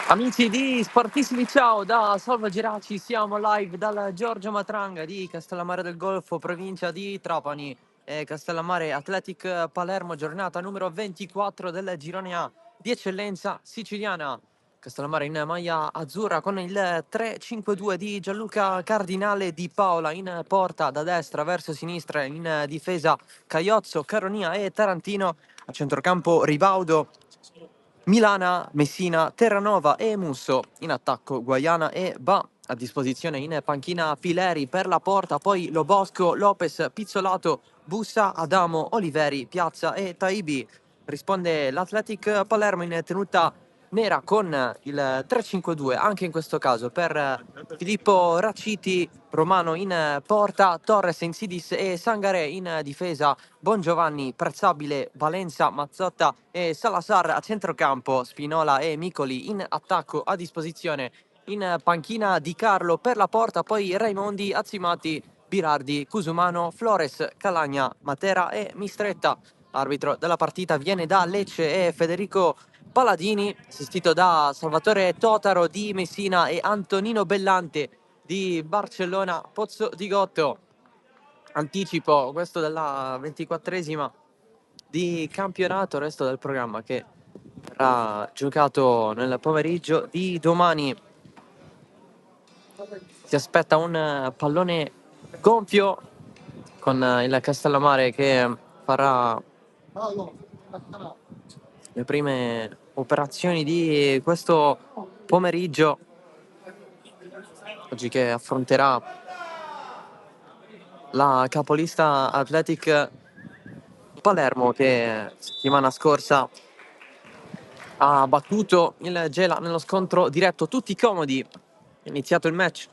Amici di Sportissimi, ciao da Salvo Geraci, siamo live dal Giorgio Matranga di Castellammare del Golfo, provincia di Trapani, Castellammare Athletic Palermo, giornata numero 24 del girone A di eccellenza siciliana. Castellammare in maglia azzurra con il 3-5-2 di Gianluca Cardinale Di Paola, in porta da destra verso sinistra, in difesa Caiozzo, Caronia e Tarantino, a centrocampo Ribaudo, Milana, Messina, Terranova e Musso, in attacco Guaiana e Ba, a disposizione in panchina Pileri per la porta, poi Lobosco, Lopez, Pizzolato, Bussa, Adamo, Oliveri, Piazza e Taibi. Risponde l'Athletic Palermo in tenuta nera con il 3-5-2 anche in questo caso per Filippo Raciti, Romano in porta, Torres, Insidis e Sangaré in difesa, Bongiovanni, Prezzabile, Valenza, Mazzotta e Salazar a centrocampo, Spinola e Micoli in attacco, a disposizione in panchina Di Carlo per la porta, poi Raimondi, Azzimati, Birardi, Cusumano, Flores, Calagna, Matera e Mistretta. Arbitro della partita viene da Lecce e Federico Paladini, assistito da Salvatore Totaro di Messina e Antonino Bellante di Barcellona Pozzo di Gotto. Anticipo questo della 24esima di campionato, resto del programma che verrà giocato nel pomeriggio di domani. Si aspetta un pallone gonfio con il Castellammare che farà le prime operazioni di questo pomeriggio, oggi che affronterà la capolista Athletic Palermo, che settimana scorsa ha battuto il Gela nello scontro diretto, tutti comodi. È iniziato il match.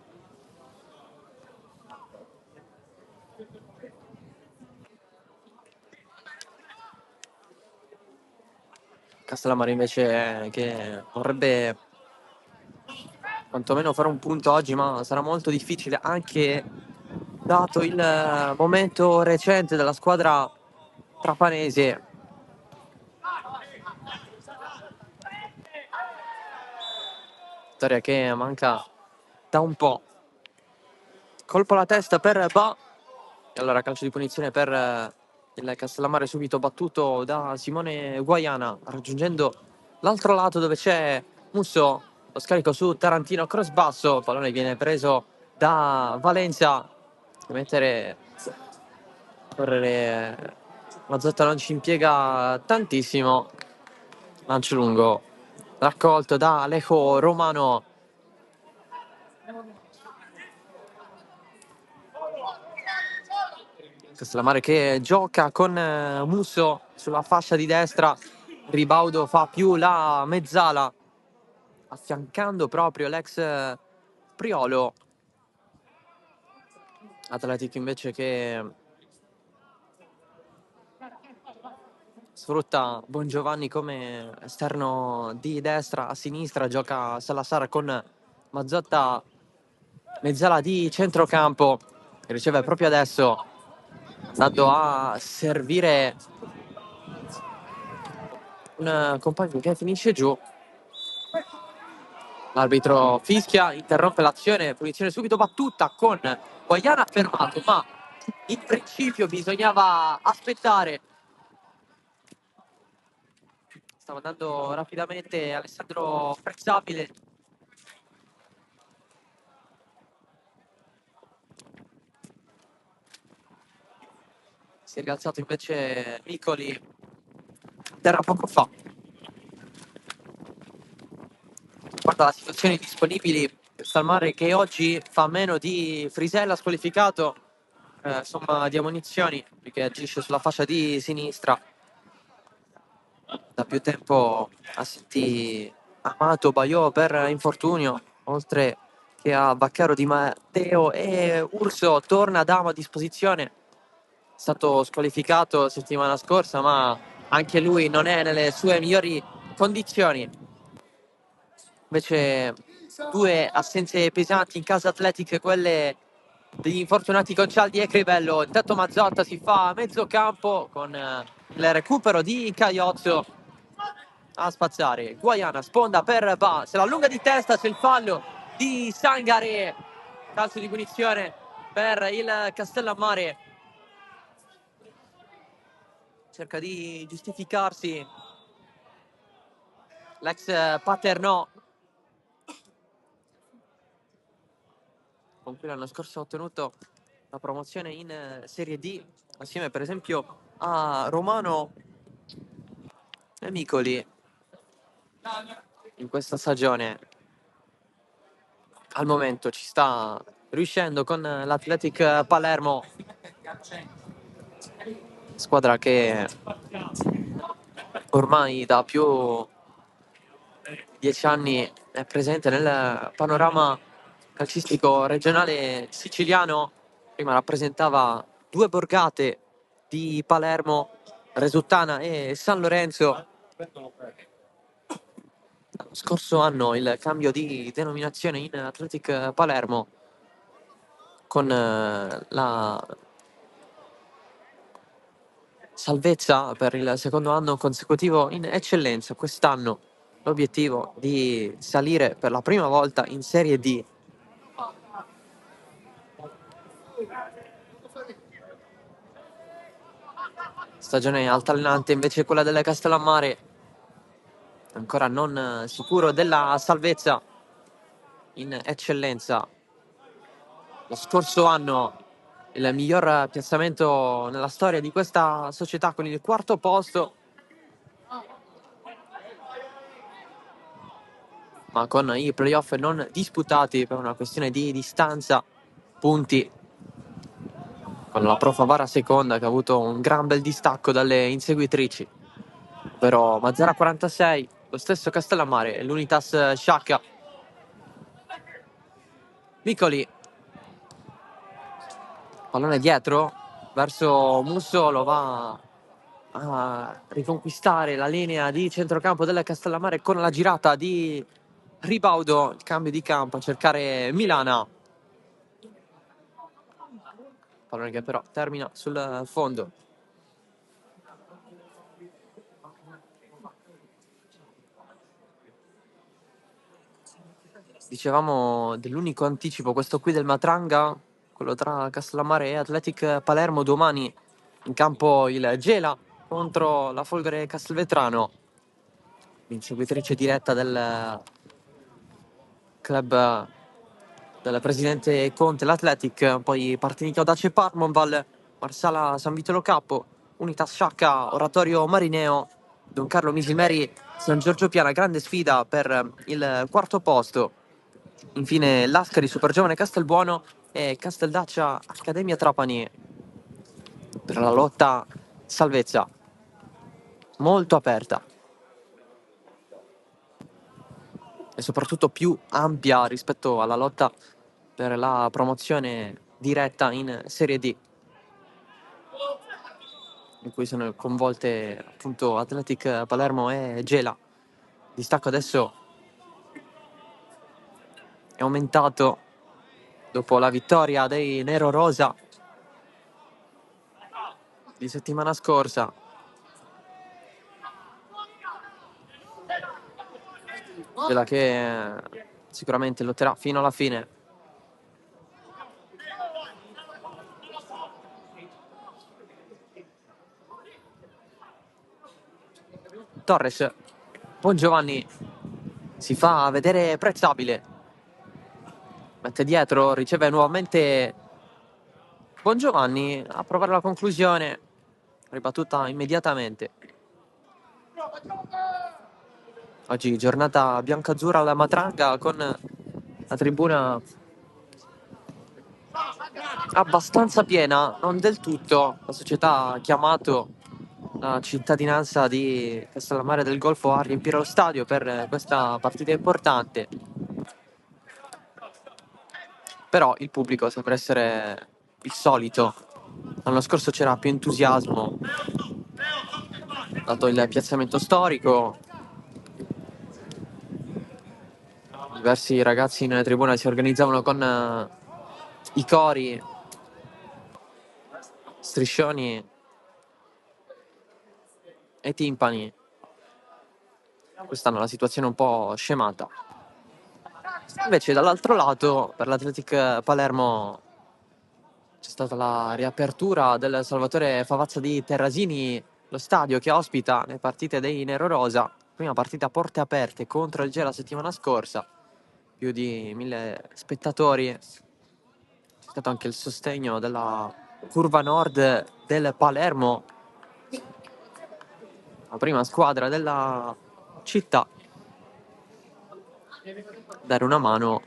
Castellammare invece che vorrebbe quantomeno fare un punto oggi, ma sarà molto difficile anche dato il momento recente della squadra trapanese. Vittoria che manca da un po'. Colpo alla testa per Ba. E allora calcio di punizione per il Castellammare, subito battuto da Simone Guaiana, raggiungendo l'altro lato dove c'è Musso. Lo scarico su Tarantino, cross basso, il pallone viene preso da Valenza. Mettere correre Mazzotta non ci impiega tantissimo. Lancio lungo raccolto da Alejo Romano. Castellammare che gioca con Musso sulla fascia di destra. Ribaudo fa più la mezzala, affiancando proprio l'ex Priolo. Atletico invece che sfrutta Bongiovanni come esterno di destra, a sinistra gioca Salazar con Mazzotta, mezzala di centrocampo, che riceve proprio adesso, andando a servire un compagno che finisce giù. L'arbitro fischia, interrompe l'azione, punizione subito battuta con Guaiana fermato, ma in principio bisognava aspettare. Stava andando rapidamente Alessandro Prezzabile. Si è rialzato invece Micoli, terra poco fa. Guarda la situazione disponibili, Castellammare che oggi fa meno di Frisella squalificato, somma di ammonizioni, perché agisce sulla fascia di sinistra. Da più tempo assenti Amato, Baio per infortunio, oltre che ha Baccaro Di Matteo e Urso torna a Dama a disposizione. È stato squalificato settimana scorsa, ma anche lui non è nelle sue migliori condizioni. Invece due assenze pesanti in casa Athletic, quelle degli infortunati Concialdi e Crivello. Intanto Mazzotta si fa a mezzo campo con il recupero di Caiozzo a spazzare. Guaiana, sponda per Ba, se la allunga di testa, c'è il fallo di Sangare. Calcio di punizione per il Castellammare. Cerca di giustificarsi l'ex Paternò, con cui l'anno scorso ha ottenuto la promozione in Serie D, assieme per esempio a Romano e Micoli in questa stagione. Al momento ci sta riuscendo con l'Athletic Palermo, squadra che ormai da più di 10 anni è presente nel panorama calcistico regionale siciliano. Prima rappresentava due borgate di Palermo, Resuttana e San Lorenzo. L'anno scorso anno il cambio di denominazione in Athletic Palermo, con la salvezza per il secondo anno consecutivo in eccellenza. Quest'anno l'obiettivo di salire per la prima volta in Serie D. Stagione altalenante invece quella del Castellammare, ancora non sicuro della salvezza in eccellenza. Lo scorso anno il miglior piazzamento nella storia di questa società con il quarto posto, ma con i playoff non disputati per una questione di distanza, punti, con la Pro Favara seconda che ha avuto un gran bel distacco dalle inseguitrici, ovvero Mazzara 46, lo stesso Castellammare e l'Unitas Sciacca. Micoli, pallone dietro verso Musso, lo va a riconquistare la linea di centrocampo del Castellammare con la girata di Ribaudo, il cambio di campo a cercare Milana. Pallone che però termina sul fondo. Dicevamo dell'unico anticipo, questo qui del Matranga, quello tra Castellammare e Athletic Palermo. Domani in campo il Gela contro la Folgore Castelvetrano, inseguitrice diretta del club del presidente Conte, l'Athletic. Poi Partinico Dace Parmonval, Marsala San Vitolo Capo, Unitas Sciacca, Oratorio Marineo, Don Carlo Misimeri, San Giorgio Piana. Grande sfida per il quarto posto. Infine l'Ascari Supergiovane Castelbuono e Casteldaccia Accademia Trapani per la lotta salvezza, molto aperta e soprattutto più ampia rispetto alla lotta per la promozione diretta in Serie D, in cui sono coinvolte appunto Athletic Palermo e Gela. Il distacco adesso è aumentato dopo la vittoria dei Nero Rosa di settimana scorsa. Gela che sicuramente lotterà fino alla fine. Torres, Bongiovanni si fa vedere prezzabile, mette dietro, riceve nuovamente Bongiovanni a provare la conclusione, ribattuta immediatamente. Oggi giornata biancazzurra alla Matranga, con la tribuna abbastanza piena, non del tutto. La società ha chiamato la cittadinanza di Castellammare del Golfo a riempire lo stadio per questa partita importante. però il pubblico sembra essere il solito. L'anno scorso c'era più entusiasmo, dato il piazzamento storico. Diversi ragazzi in tribuna si organizzavano con i cori, striscioni e timpani. Quest'anno la situazione è un po' scemata. Invece dall'altro lato, per l'Athletic Palermo, c'è stata la riapertura del Salvatore Favazza di Terrasini, lo stadio che ospita le partite dei Nerorosa. Prima partita a porte aperte contro il Gela la settimana scorsa. Più di 1000 spettatori. C'è stato anche il sostegno della curva nord del Palermo, la prima squadra della città, dare una mano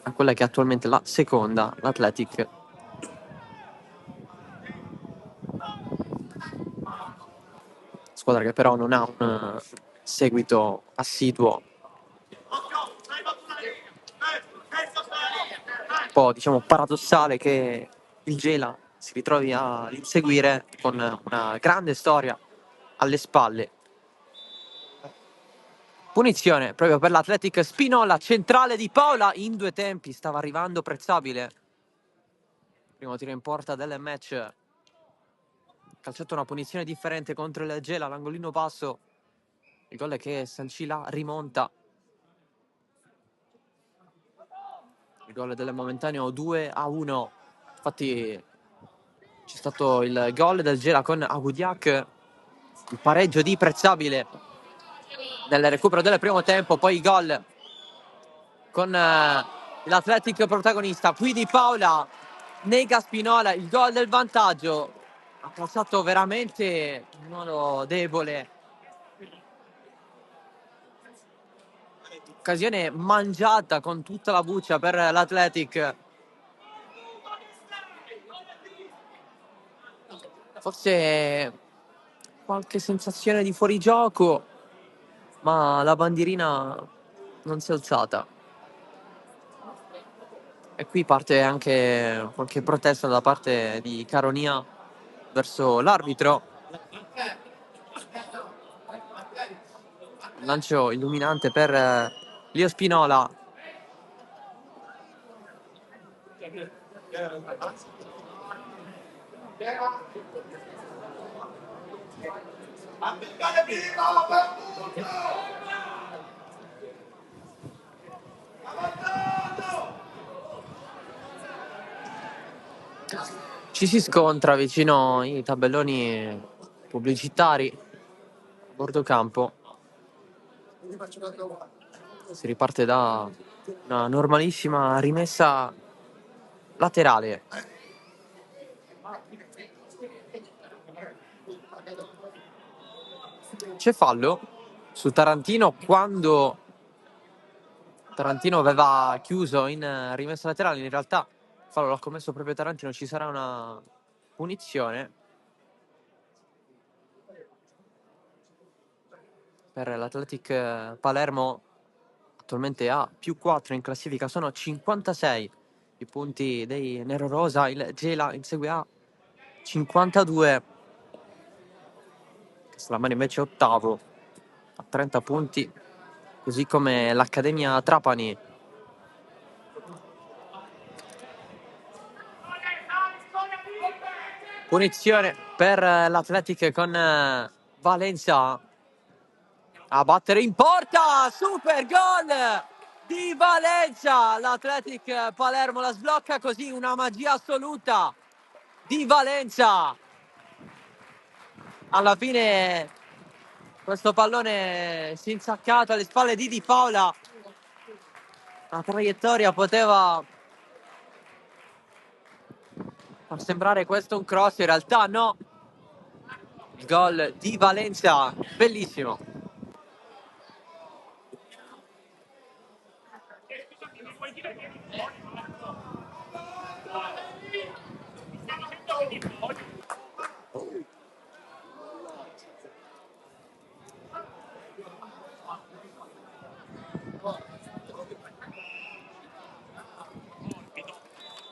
a quella che è attualmente la seconda, l'Athletic. Squadra che però non ha un seguito assiduo. Un po', diciamo, paradossale che il Gela si ritrovi a inseguire con una grande storia alle spalle. Punizione proprio per l'Athletic Spinola, centrale di Paola in due tempi, stava arrivando Prezzabile. Primo tiro in porta del match. Calciato una punizione differente contro il Gela, l'angolino basso. Il gol che sancì la rimonta. Il gol del momentaneo 2-1. Infatti c'è stato il gol del Gela con Agudiak, il pareggio di Prezzabile nel recupero del primo tempo, poi i gol con l'Athletic protagonista. Qui Di Paola nega Spinola, il gol del vantaggio. Ha calciato veramente in modo debole. Occasione mangiata con tutta la buccia per l'Athletic. Forse qualche sensazione di fuorigioco, ma la bandierina non si è alzata. E qui parte anche qualche protesta da parte di Caronia verso l'arbitro. Lancio illuminante per Leo Spinola. Ci si scontra vicino ai tabelloni pubblicitari a bordo campo. Si riparte da una normalissima rimessa laterale. C'è fallo su Tarantino quando Tarantino aveva chiuso in rimessa laterale. In realtà il fallo l'ha commesso proprio Tarantino. Ci sarà una punizione per l'Athletic Palermo. Attualmente ha più 4 in classifica, sono 56 i punti dei Nerorosa. Il Gela insegue a 52. Castellammare invece ottavo a 30 punti, così come l'Accademia Trapani. Punizione per l'Athletic con Valencia a battere in porta. Super gol di Valencia. L'Athletic Palermo la sblocca così, una magia assoluta di Valencia. Alla fine questo pallone si è insaccato alle spalle di Di Paola. La traiettoria poteva far sembrare questo un cross, in realtà no. Il gol di Valencia, bellissimo.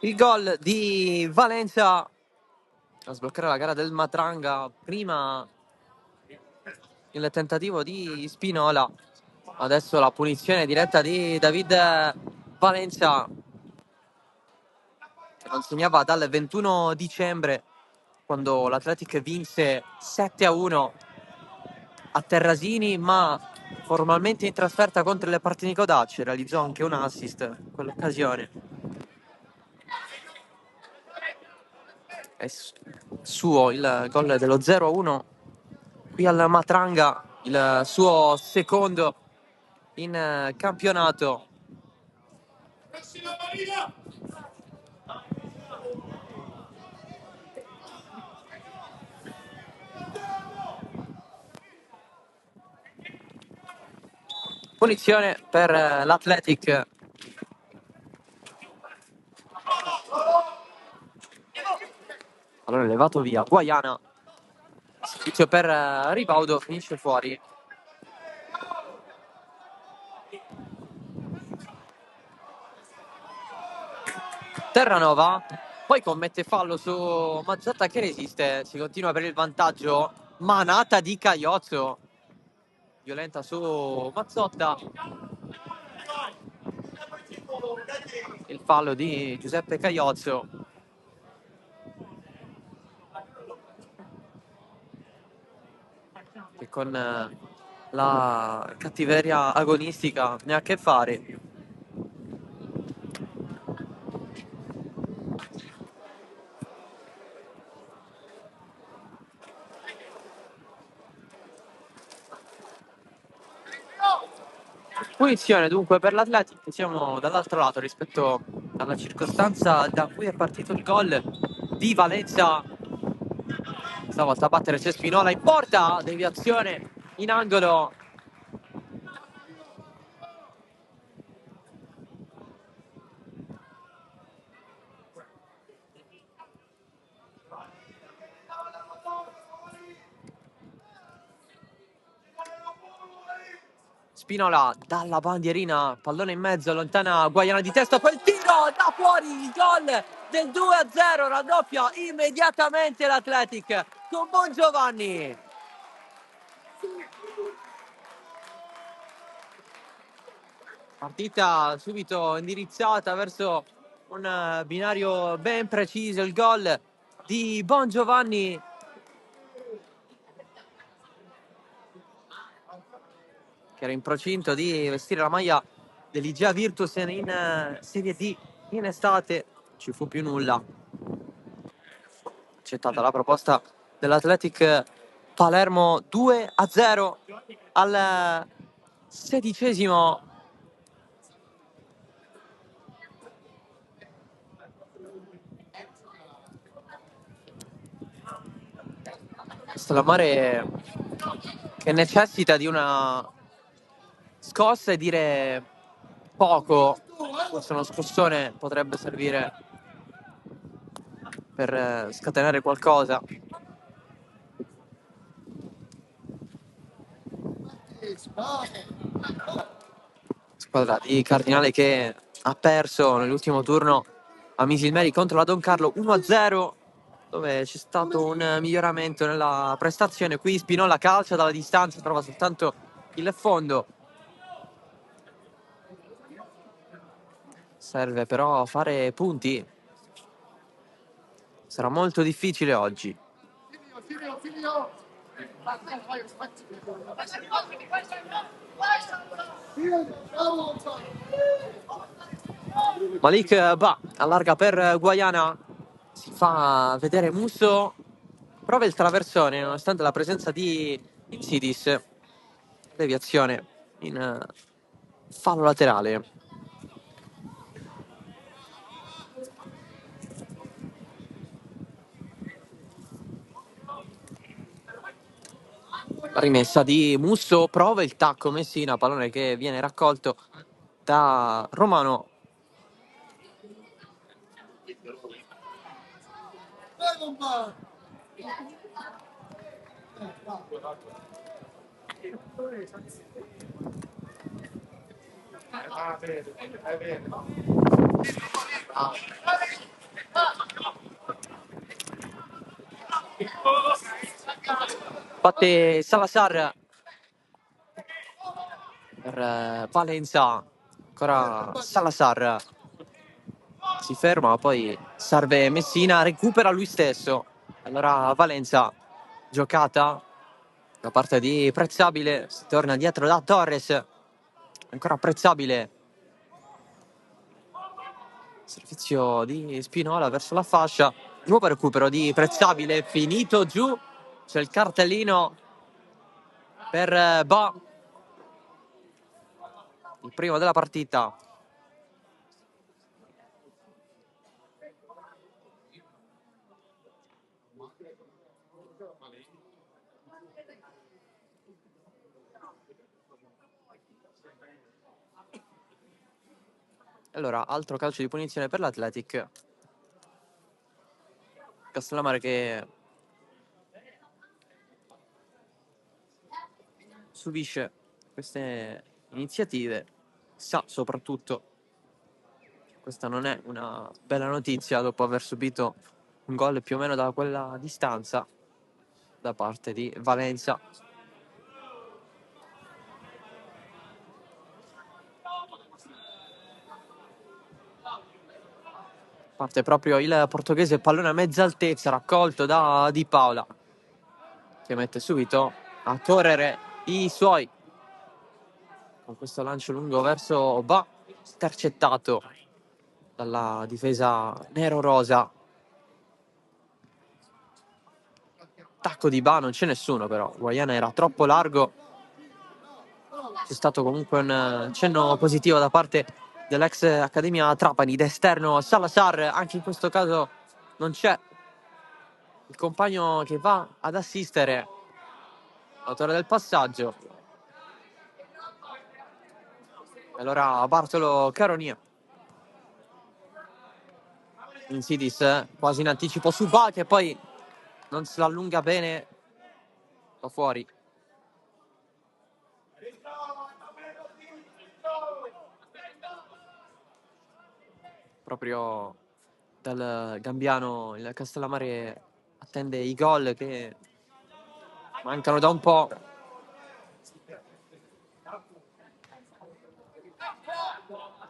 Il gol di Valencia a sbloccare la gara del Matranga. Prima il tentativo di Spinola, adesso la punizione diretta di David Valencia, che non segnava dal 21 dicembre, quando l'Athletic vinse 7-1 a Terrasini, ma formalmente in trasferta contro le Partinico Dacci. Realizzò anche un assist in quell'occasione. È suo il gol dello 0-1 qui al Matranga, il suo secondo in campionato. Punizione per l'Athletic. Allora è levato via Guaiana, servizio per Ripaudo, finisce fuori. Terranova poi commette fallo su Mazzotta, che resiste, si continua per il vantaggio. Manata di Caiozzo, violenta su Mazzotta. Il fallo di Giuseppe Caiozzo. Che con la cattiveria agonistica ne ha a che fare. Punizione dunque per l'Atletic, siamo dall'altro lato rispetto alla circostanza da cui è partito il gol di Valencia. Stavolta a battere c'è Spinola in porta, deviazione in angolo. Spinola dalla bandierina, pallone in mezzo, allontana Guaiana di testa, poi il tiro da fuori, il gol del 2-0, raddoppia immediatamente l'Athletic con Bongiovanni. Partita subito indirizzata verso un binario ben preciso, il gol di Bongiovanni. Che era in procinto di vestire la maglia dell'Igea Virtus in Serie D in estate. Ci fu più nulla. Accettata la proposta dell'Athletic Palermo, 2-0 al 16esimo. Castellammare che necessita di una scossa e dire poco, forse uno scossone potrebbe servire per scatenare qualcosa. Squadra di Cardinale che ha perso nell'ultimo turno a Misilmeri contro la Don Carlo 1-0, dove c'è stato un miglioramento nella prestazione. Qui Spinola calcia dalla distanza, trova soltanto il fondo. Serve però fare punti. Sarà molto difficile oggi. Malik Ba allarga per Guaiana, si fa vedere Musso, prova il traversone nonostante la presenza di Insidis. Deviazione in fallo laterale. Rimessa di Musso, prova il tacco Messina, pallone che viene raccolto da Romano. Batte Salazar per Valenza, ancora Salazar si ferma, poi serve Messina, recupera lui stesso. Allora Valenza, giocata da parte di Prezzabile, si torna dietro da Torres, ancora Prezzabile, servizio di Spinola verso la fascia, nuovo recupero di Prezzabile, finito giù, c'è il cartellino per Ba, il primo della partita. Allora, altro calcio di punizione per l'Athletic. Castellammare che subisce queste iniziative, sa soprattutto questa non è una bella notizia dopo aver subito un gol più o meno da quella distanza da parte di Valenza. Parte proprio il portoghese, pallone a mezza altezza raccolto da Di Paola, che mette subito a correre i suoi con questo lancio lungo verso Ba, intercettato dalla difesa nero-rosa. Attacco di Ba, non c'è nessuno però, Guaiana era troppo largo. C'è stato comunque un cenno positivo da parte dell'ex Accademia Trapani, d'esterno Salazar, anche in questo caso non c'è il compagno che va ad assistere l'autore del passaggio. Allora Bartolo Caronia. Insidis quasi in anticipo su Ba, che poi non se la allunga bene, va fuori. Proprio dal Gambiano il Castellammare attende i gol che mancano da un po'.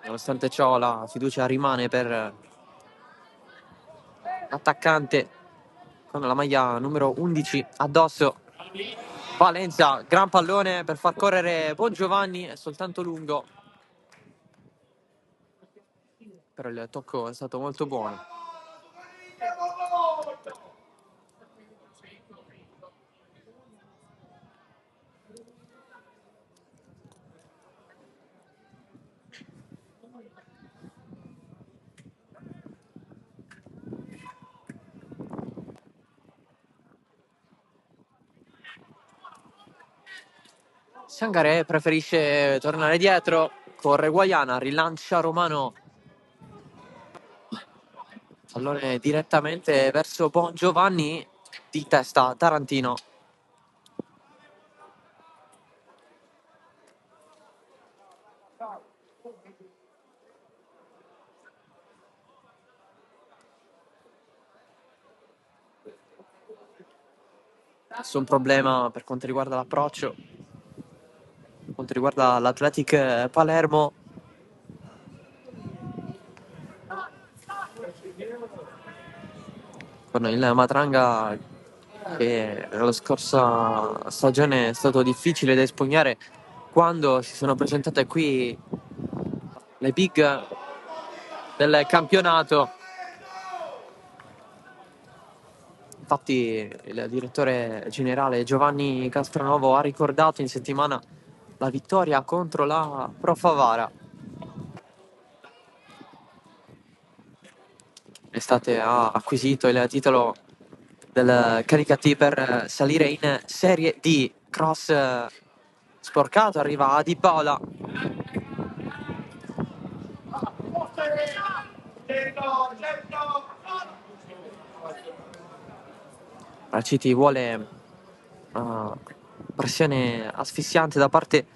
Nonostante ciò la fiducia rimane per l'attaccante con la maglia numero 11 addosso. Valenza, gran pallone per far correre Bongiovanni, è soltanto lungo. Però il tocco è stato molto buono. Sangaré preferisce tornare dietro, corre Guaiana, rilancia Romano. Pallone direttamente verso Bongiovanni, di testa Tarantino. Nessun problema per quanto riguarda l'approccio, per quanto riguarda l'Athletic Palermo. Con il Matranga che nella scorsa stagione è stato difficile da espugnare quando si sono presentate qui le big del campionato. Infatti il direttore generale Giovanni Castronovo ha ricordato in settimana la vittoria contro la Pro Favara. L'estate ha acquisito il titolo del Caricat per salire in Serie D. Cross sporcato, arriva a Di Paola. Raciti vuole pressione asfissiante da parte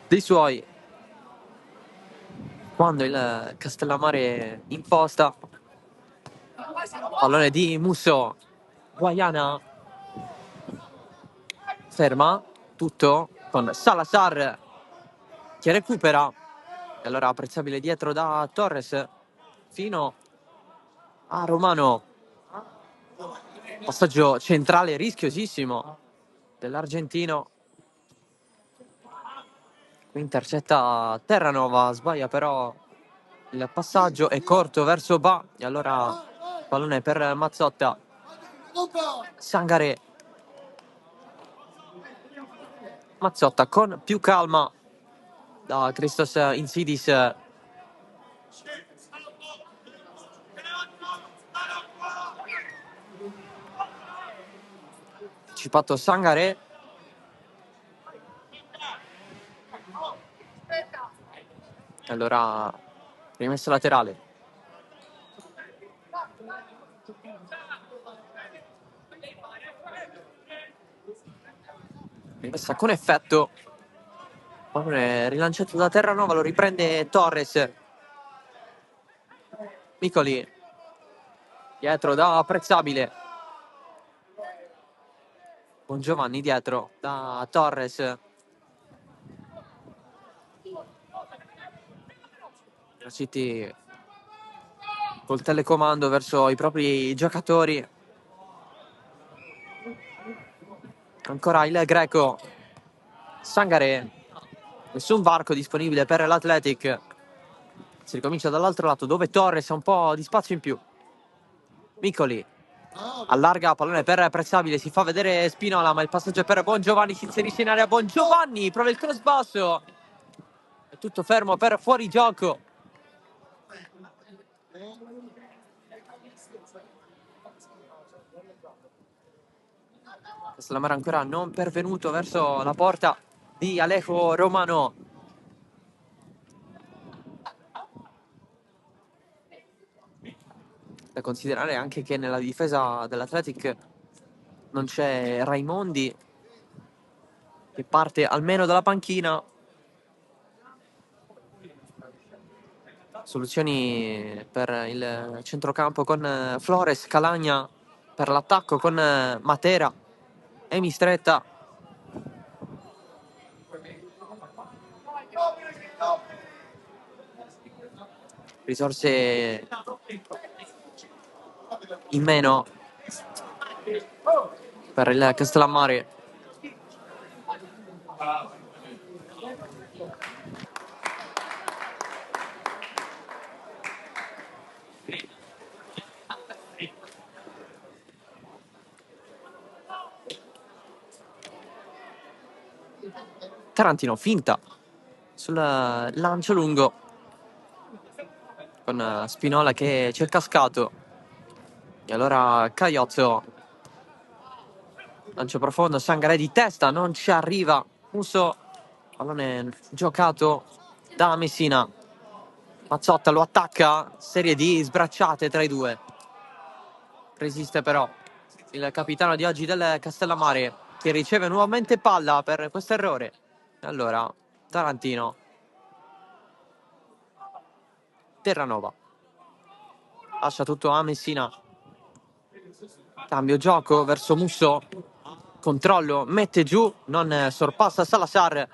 dei suoi. quando il Castellammare imposta. Pallone di Musso, Guaiana ferma tutto con Salazar che recupera, e allora apprezzabile dietro da Torres fino a Romano, passaggio centrale rischiosissimo dell'argentino, qui intercetta Terranova, sbaglia però il passaggio, è corto verso Ba, e allora pallone per Mazzotta. Sangaré, Mazzotta con più calma da Christos Insidis, anticipato Sangaré, e allora rimessa laterale. Rimessa con effetto, pallone rilanciato da Terranova, lo riprende Torres. Micoli dietro da Apprezzabile, Bongiovanni dietro da Torres. City col telecomando verso i propri giocatori. Ancora il Greco, Sangaré, nessun varco disponibile per l'Athletic. Si ricomincia dall'altro lato dove Torres ha un po' di spazio in più. Micoli allarga, pallone per Apprezzabile, si fa vedere Spinola, ma il passaggio è per Bongiovanni, si inserisce in area Bongiovanni, prova il cross basso, è tutto fermo per fuori gioco. Castellammare ancora non pervenuto verso la porta di Alejo Romano. Da considerare anche che nella difesa dell'Athletic non c'è Raimondi, che parte almeno dalla panchina. Soluzioni per il centrocampo con Flores, Calagna per l'attacco con Matera e Mistretta. Risorse in meno per il Castellammare. Tarantino finta sul lancio lungo con Spinola che cerca Scato, e allora Caiozzo, lancio profondo, Sangaré di testa, non ci arriva. Musso, pallone giocato da Messina. Mazzotta lo attacca, serie di sbracciate tra i due. Resiste però il capitano di oggi del Castellammare, che riceve nuovamente palla per questo errore. Allora, Tarantino, Terranova, lascia tutto a Messina. Cambio gioco verso Musso, controllo, mette giù, non sorpassa Salazar,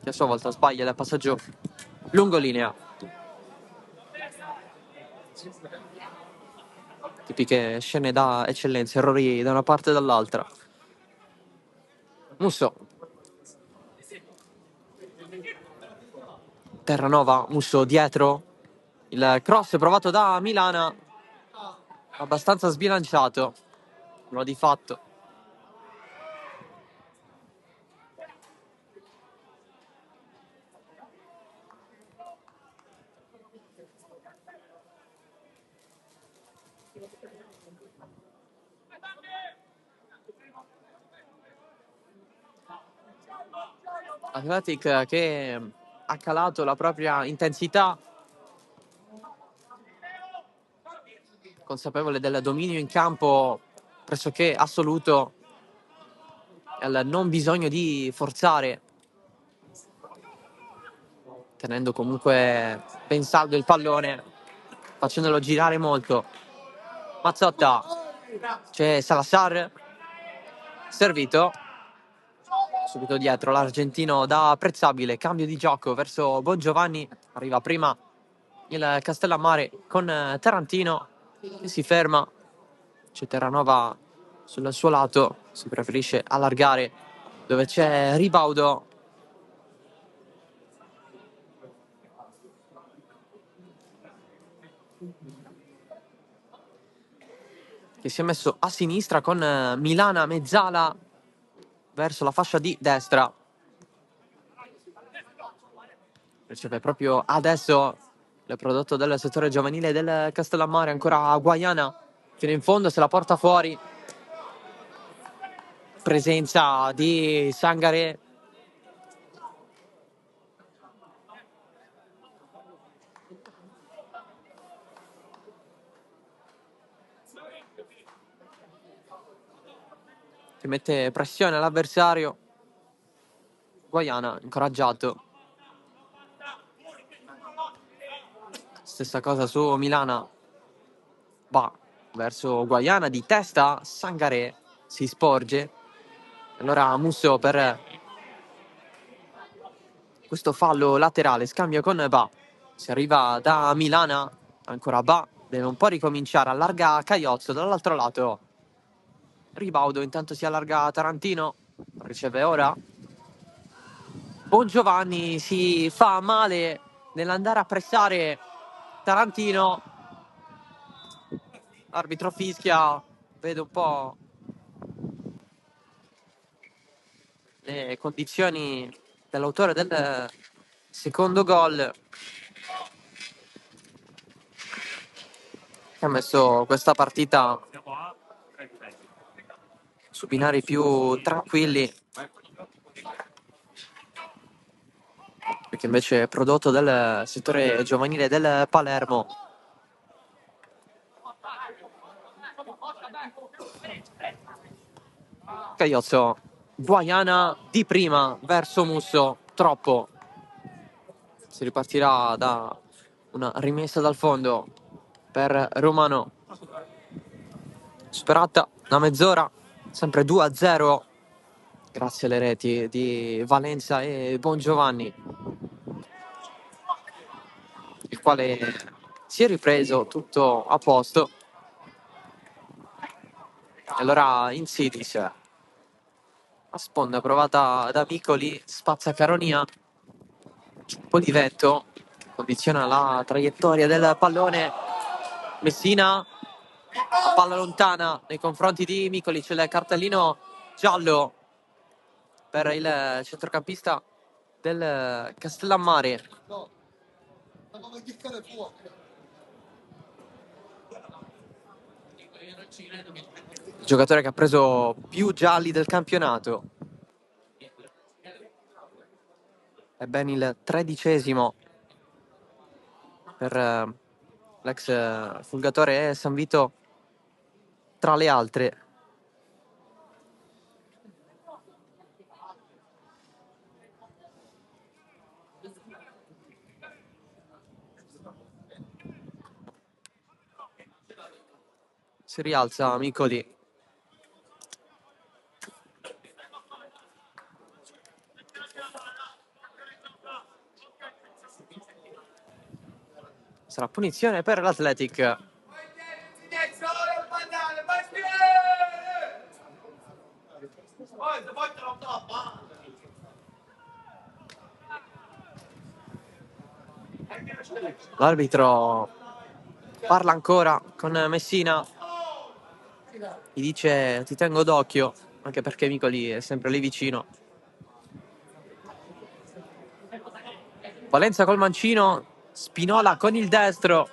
che a sua volta sbaglia il passaggio lungo linea. Tipiche scene da eccellenza, errori da una parte e dall'altra. Musso, Terranova, Musso dietro, il cross provato da Milana, abbastanza sbilanciato, lo di fatto. Athletic che ha calato la propria intensità, consapevole del dominio in campo pressoché assoluto, al non bisogno di forzare. tenendo comunque ben saldo il pallone, facendolo girare molto. Mazzotta, c'è Salazar, servito, subito dietro l'argentino da apprezzabile cambio di gioco verso Bongiovanni, arriva prima il Castellammare con Tarantino che si ferma, c'è Terranova sul suo lato, si preferisce allargare dove c'è Ribaudo che si è messo a sinistra con Milana Mezzala verso la fascia di destra. Riceve proprio adesso il prodotto del settore giovanile del Castellammare, ancora a Guaiana, fino in fondo se la porta fuori. Presenza di Sangare. Che mette pressione all'avversario. Guaiana incoraggiato. Stessa cosa su Milana. Va verso Guaiana di testa. Sangare si sporge. Allora Musso per questo fallo laterale scambia con Ba. Si arriva da Milana. Ancora Ba. Deve un po' ricominciare. Allarga Caiozzo dall'altro lato. Ribaudo intanto si allarga Tarantino. Riceve ora. Bongiovanni si fa male nell'andare a pressare Tarantino. Arbitro fischia, vede un po' le condizioni dell'autore del secondo gol, che ha messo questa partita su binari più tranquilli, perché invece è prodotto del settore giovanile del Palermo. Caiozzo, Guaiana di prima verso Musso, troppo. Si ripartirà da una rimessa dal fondo per Romano. Superata da mezz'ora, sempre 2-0, grazie alle reti di Valenza e Bongiovanni, il quale si è ripreso tutto a posto. Allora Insidis, a sponda provata da Vicoli, spazza Caronia, un po' di vento condiziona la traiettoria del pallone. Messina, palla lontana nei confronti di Micolic, il cartellino giallo per il centrocampista del Castellammare. Il giocatore che ha preso più gialli del campionato. È ben il 13° per l'ex Fulgatore San Vito tra le altre. Si rialza Micoli. Sarà punizione per l'Athletic. L'arbitro parla ancora con Messina, gli dice ti tengo d'occhio, anche perché Micoli è sempre lì vicino. Valenza col mancino, Spinola con il destro.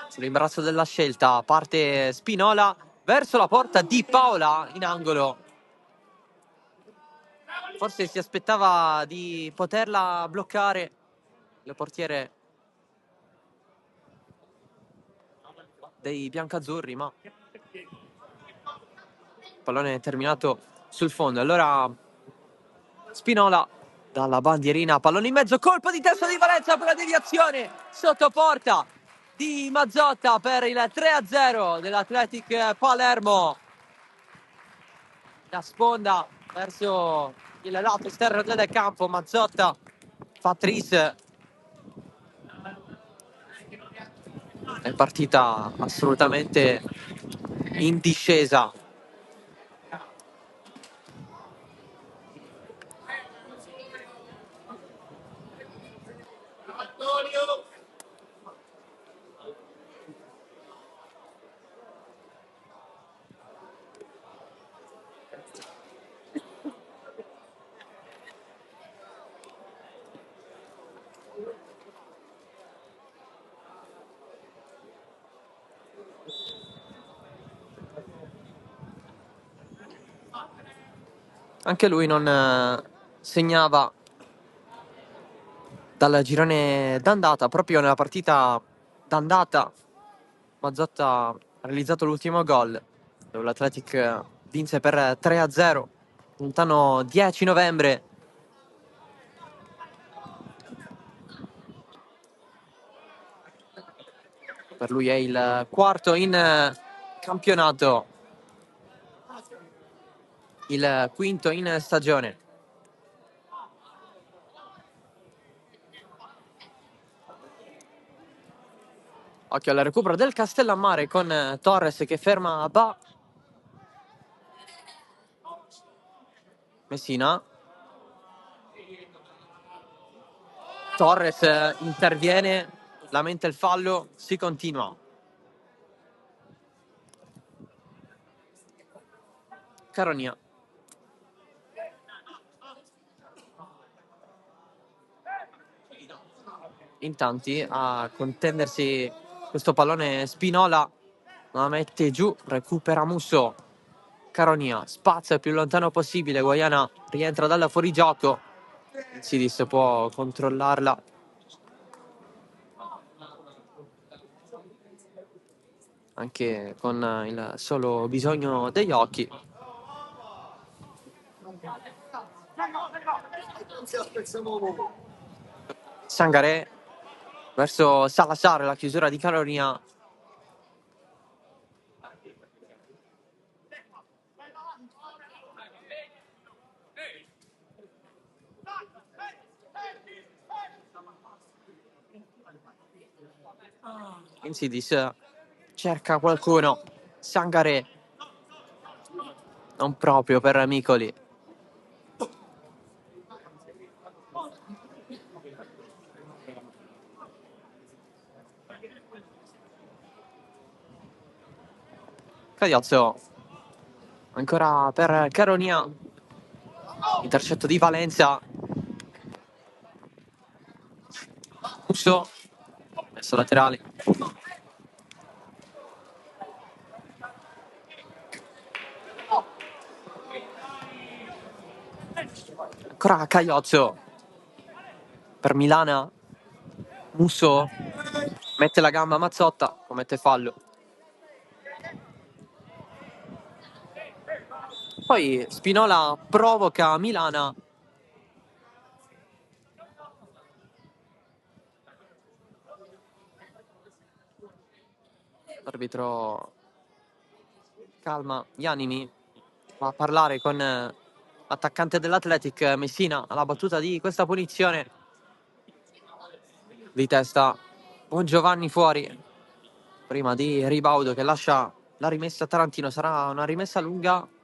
Sull'imbarazzo della scelta parte Spinola verso la porta di Paola in angolo. Forse si aspettava di poterla bloccare il portiere dei biancazzurri, ma il pallone è terminato sul fondo. Allora Spinola dalla bandierina, pallone in mezzo, colpo di testa di Valenza per la deviazione sotto porta di Mazzotta per il 3-0 dell'Athletic Palermo. La sponda verso il lato esterno del campo, Mazzotta fa tris. È partita assolutamente in discesa. Anche lui non segnava dal girone d'andata, proprio nella partita d'andata Mazzotta ha realizzato l'ultimo gol, dove l'Athletic vinse per 3-0, lontano 10 novembre. Per lui è il quarto in campionato, il quinto in stagione. Occhio al recupero del Castellammare con Torres che ferma Ba. Messina. Torres interviene, lamenta il fallo, si continua. Caronia. In tanti a contendersi questo pallone Spinola, la mette giù, recupera Musso. Caronia, spazio il più lontano possibile, Guaiana rientra dalla fuorigioco. Sidis può controllarla. Anche con il solo bisogno degli occhi. Sangaré verso Salazar, la chiusura di Caronia. Insidis cerca qualcuno. Sangaré non proprio per Micoli. Cagliozzo ancora per Caronia, intercetto di Valenza. Musso messo laterale. Ancora Cagliozzo per Milana. Musso mette la gamba a Mazzotta, commette fallo. Poi Spinola provoca Milana. L'arbitro calma gli animi, va a parlare con l'attaccante dell'Athletic Messina alla battuta di questa punizione. Di testa Buon Giovanni fuori prima di Ribaudo che lascia la rimessa a Tarantino. Sarà una rimessa lunga.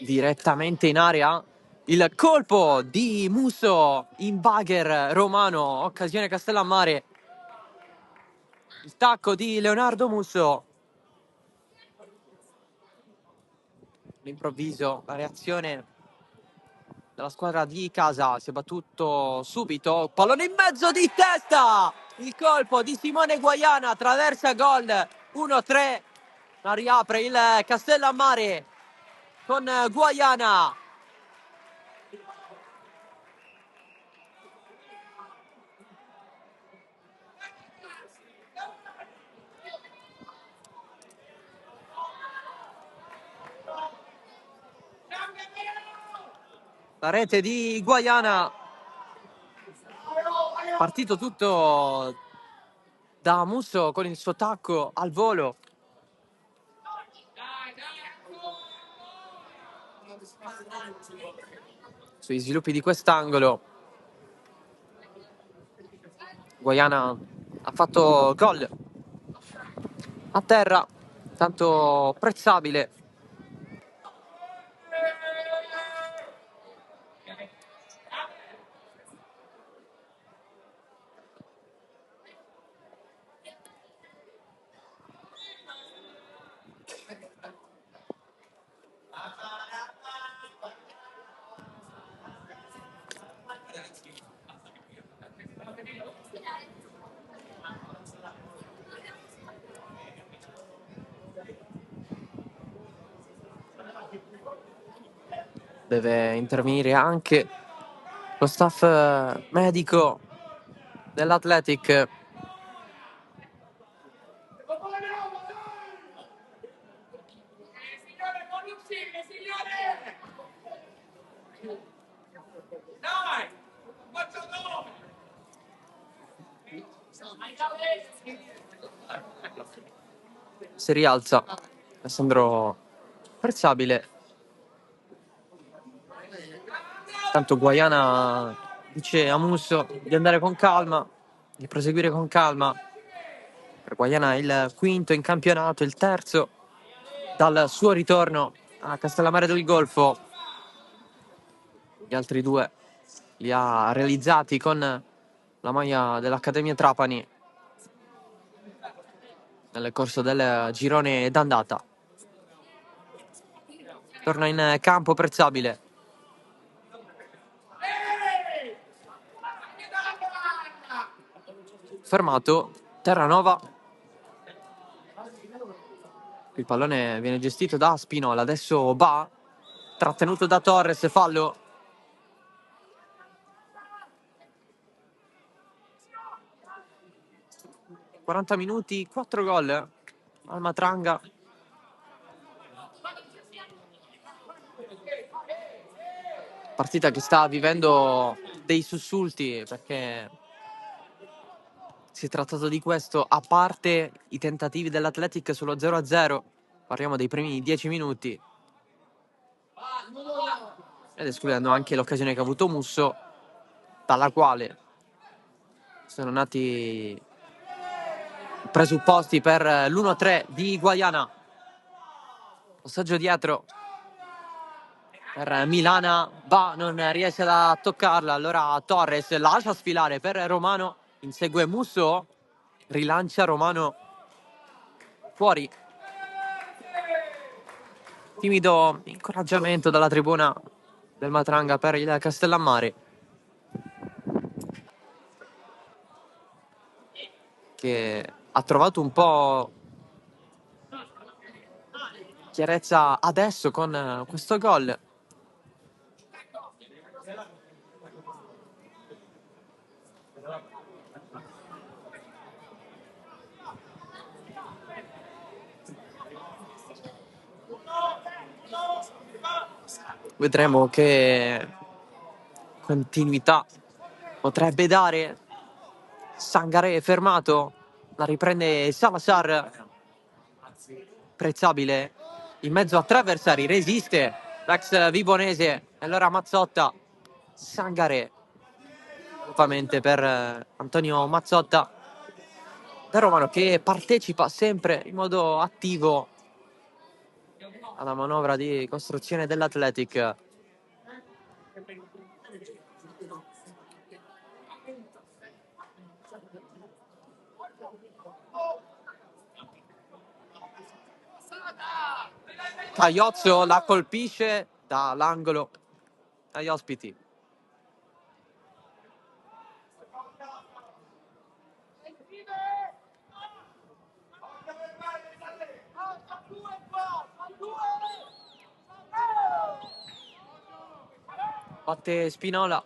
Direttamente in area il colpo di Musso in bagger romano, occasione Castellammare. Il tacco di Leonardo Musso. All'improvviso la reazione della squadra di casa, si è battuto subito, pallone in mezzo di testa, il colpo di Simone Guaiana, attraversa gol 1-3, la riapre il Castellammare con Guaiana. La rete di Guaiana. Partito tutto da Musso con il suo tacco al volo. Sui sviluppi di quest'angolo Guaiana ha fatto gol a terra, tanto apprezzabile. Deve intervenire anche lo staff medico dell'Athletic. Si rialza Alessandro, apprezzabile. Tanto Guaiana dice a Musso di andare con calma, di proseguire con calma. Per Guaiana il quinto in campionato, il terzo dal suo ritorno a Castellammare del Golfo. Gli altri due li ha realizzati con la maglia dell'Accademia Trapani nel corso del girone d'andata. Torna in campo Prezzabile. Fermato Terranova. Il pallone viene gestito da Spinola, adesso Ba, trattenuto da Torres, fallo. ...40 minuti, 4 gol al Matranga. Partita che sta vivendo dei sussulti, perché si è trattato di questo, a parte i tentativi dell'Athletic sullo 0-0, parliamo dei primi 10 minuti, ed escludendo anche l'occasione che ha avuto Musso, dalla quale sono nati i presupposti per l'1-3 di Guaiana. Passaggio dietro per Milana, Ba non riesce a toccarla, allora Torres lascia sfilare per Romano, insegue Musso, rilancia Romano fuori. Timido incoraggiamento dalla tribuna del Matranga per il Castellammare, che ha trovato un po' chiarezza adesso con questo gol. Vedremo che continuità potrebbe dare. Sangaré fermato, la riprende Salazar. Prezzabile in mezzo a tre avversari, resiste l'ex vibonese, e allora Mazzotta. Sangaré nuovamente per Antonio Mazzotta, da Romano, che partecipa sempre in modo attivo alla manovra di costruzione dell'Athletic. Cagliozzo la colpisce dall'angolo agli ospiti. Batte Spinola.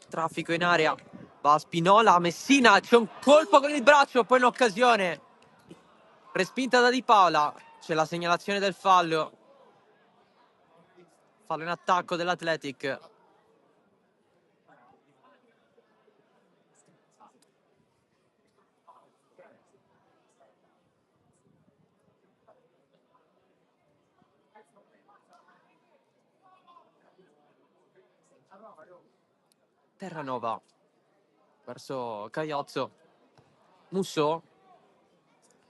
Traffico in area. Va Spinola, Messina, c'è un colpo con il braccio, poi un'occasione respinta da Di Paola. C'è la segnalazione del fallo. fallo in attacco dell'Athletic. Terranova verso Caiozzo. Musso.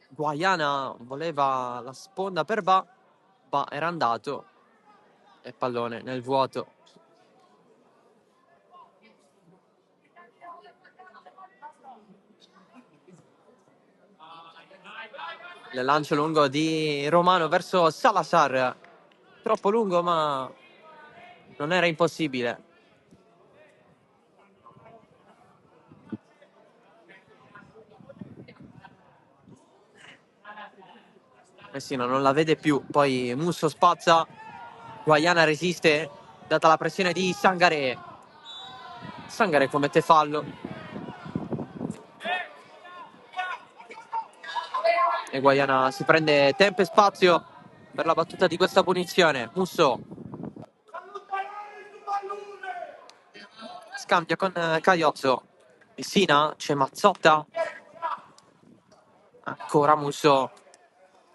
Guaiana voleva la sponda per Ba era andato e pallone nel vuoto. Il lancio lungo di Romano verso Salazar, troppo lungo ma non era impossibile. Messina non la vede più, poi Musso spazza, Guaiana resiste, data la pressione di Sangaré. Sangaré commette fallo. E Guaiana si prende tempo e spazio per la battuta di questa punizione. Musso scambia con Caiozzo. Messina, c'è Mazzotta. Ancora Musso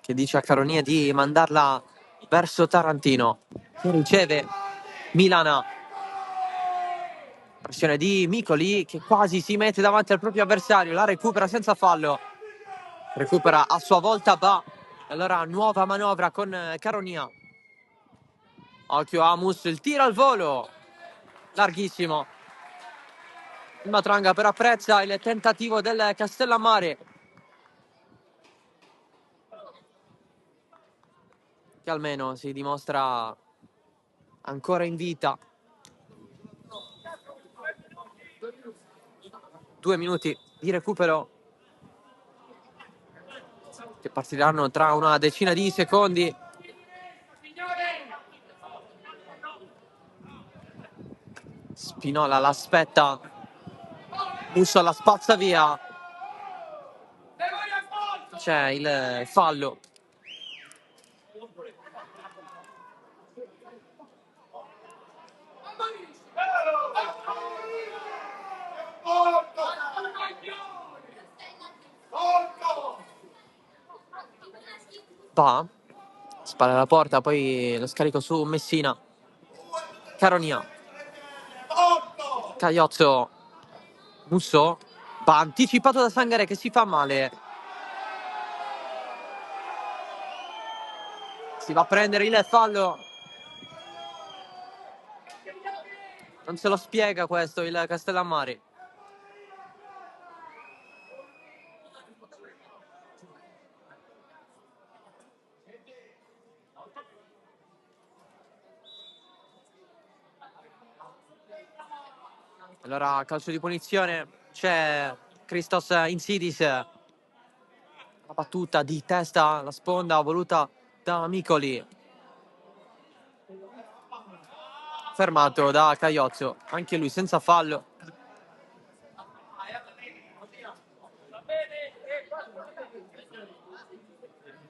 che dice a Caronia di mandarla verso Tarantino, che riceve Milana. Pressione di Micoli che quasi si mette davanti al proprio avversario, la recupera senza fallo, recupera a sua volta Ba. Allora nuova manovra con Caronia. Occhio a Musso, il tiro al volo larghissimo. Il Matranga però apprezza il tentativo del Castellammare, che almeno si dimostra ancora in vita. 2 minuti di recupero che partiranno tra una decina di secondi. Spinola l'aspetta, Musso la spazza via, c'è il fallo. Ba spalla alla porta, poi lo scarico su Messina. Caronia, Caiozzo, Musso, Ba anticipato da Sangaré che si fa male. Si va a prendere il fallo. Non se lo spiega questo il Castellammare. Allora calcio di punizione, c'è Christos Insidis. La battuta di testa, la sponda voluta da Micoli. Fermato da Caiozzo, anche lui senza fallo.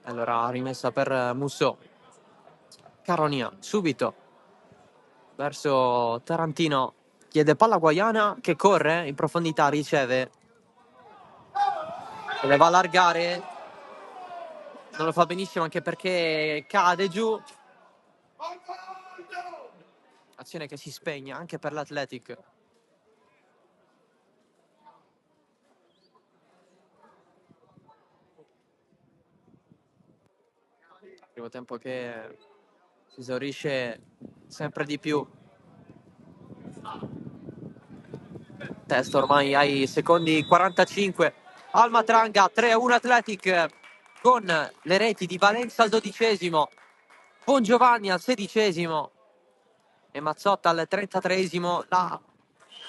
Allora rimessa per Musso. Caronia subito verso Tarantino, chiede palla a Guaiana che corre in profondità, riceve e le va a allargare, non lo fa benissimo anche perché cade giù. Azione che si spegne anche per l'Athletic. Primo tempo che si esaurisce sempre di più. Testa ormai ai secondi 45. Al Matranga 3-1 Athletic con le reti di Valenza al 12°, Bongiovanni al 16° e Mazzotta al 33°. La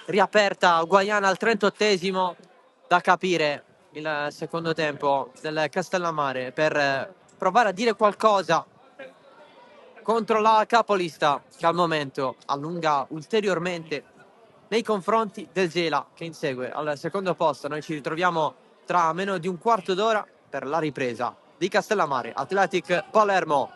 riaperta Guaiana al 38°. Da capire il secondo tempo del Castellammare per provare a dire qualcosa contro la capolista che al momento allunga ulteriormente nei confronti del Gela che insegue al secondo posto. Noi ci ritroviamo tra meno di un quarto d'ora per la ripresa di Castellammare Athletic Palermo.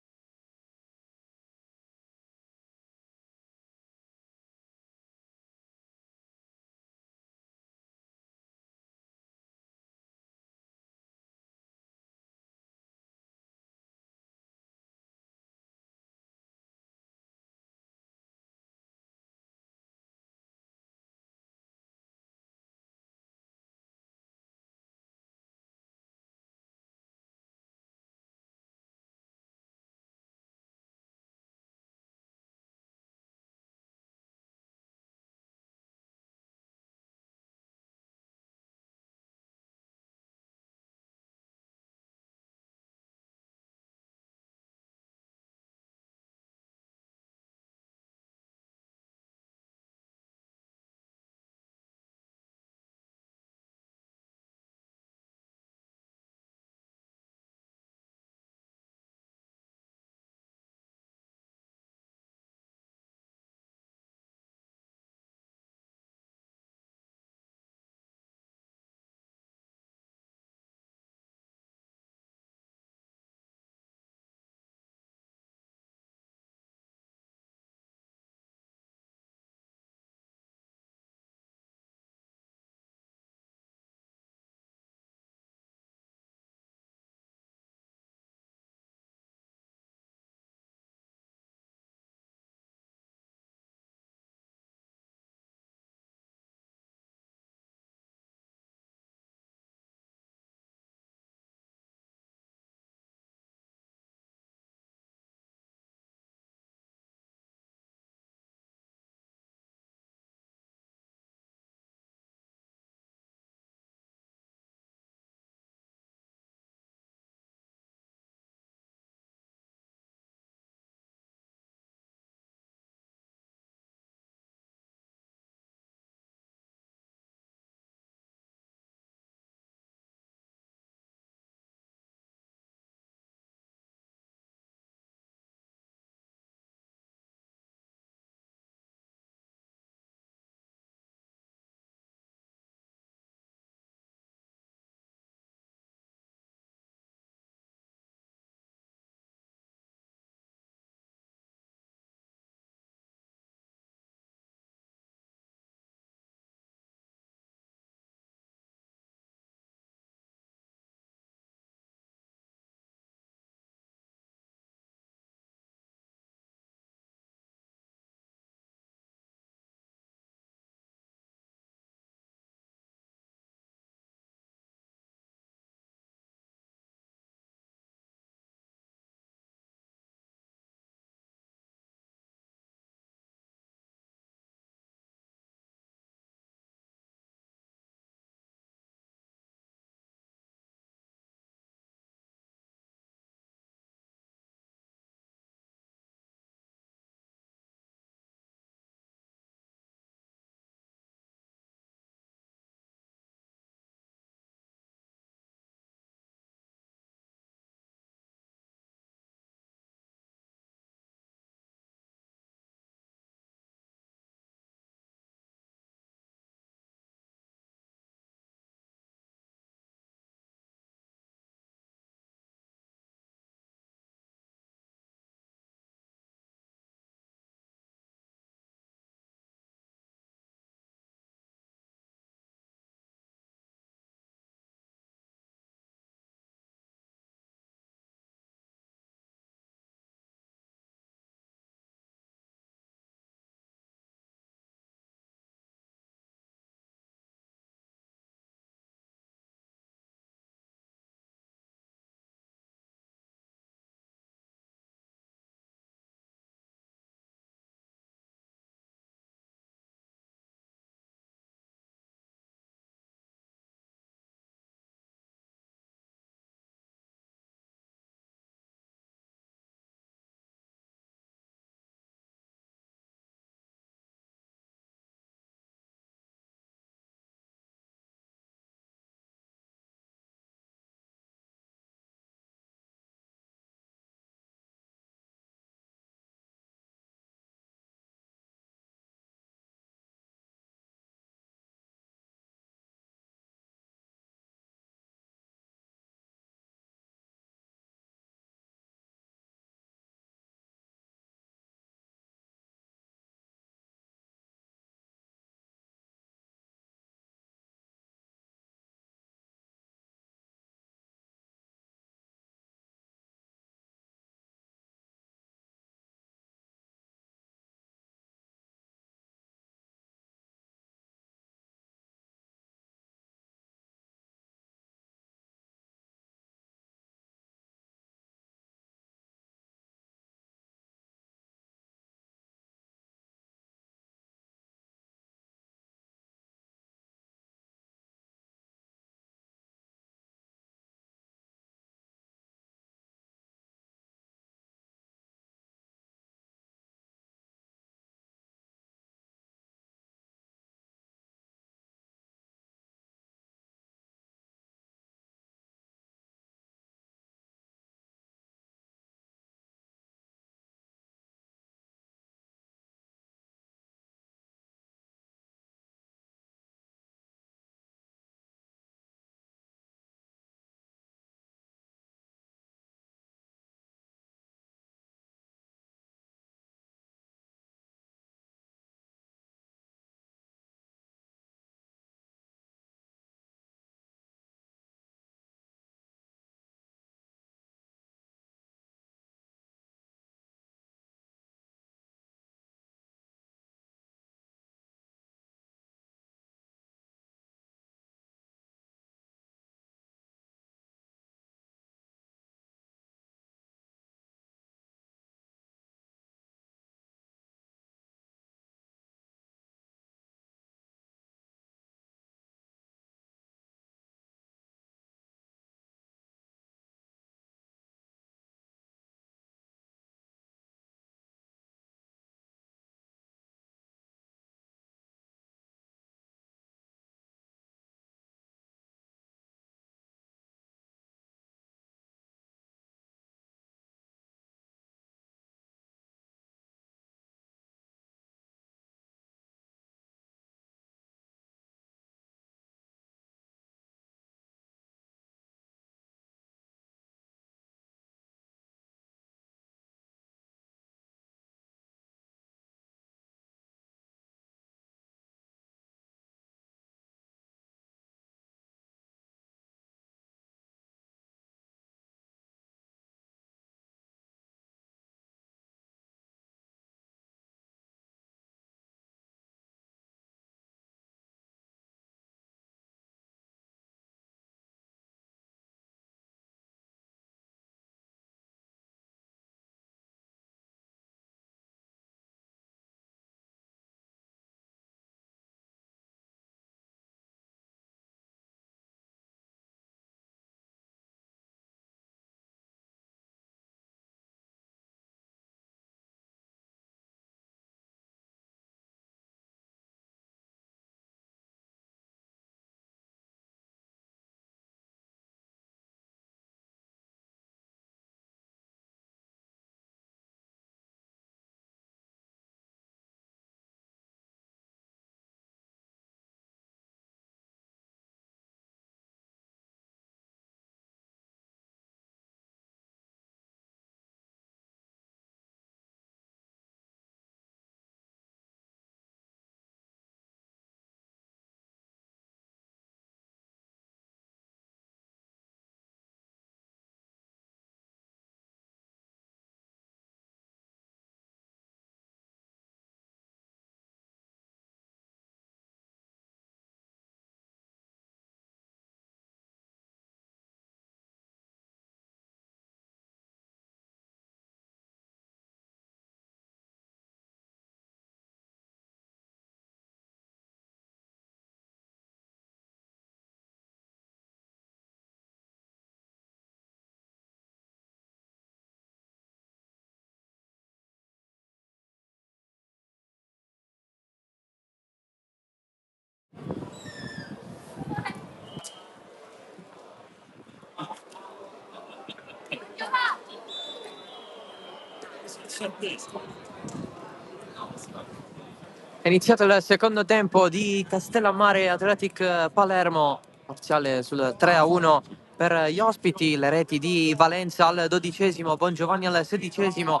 È iniziato il secondo tempo di Castellammare Athletic Palermo, parziale sul 3-1 per gli ospiti, le reti di Valenza al 12esimo, Bongiovanni al 16esimo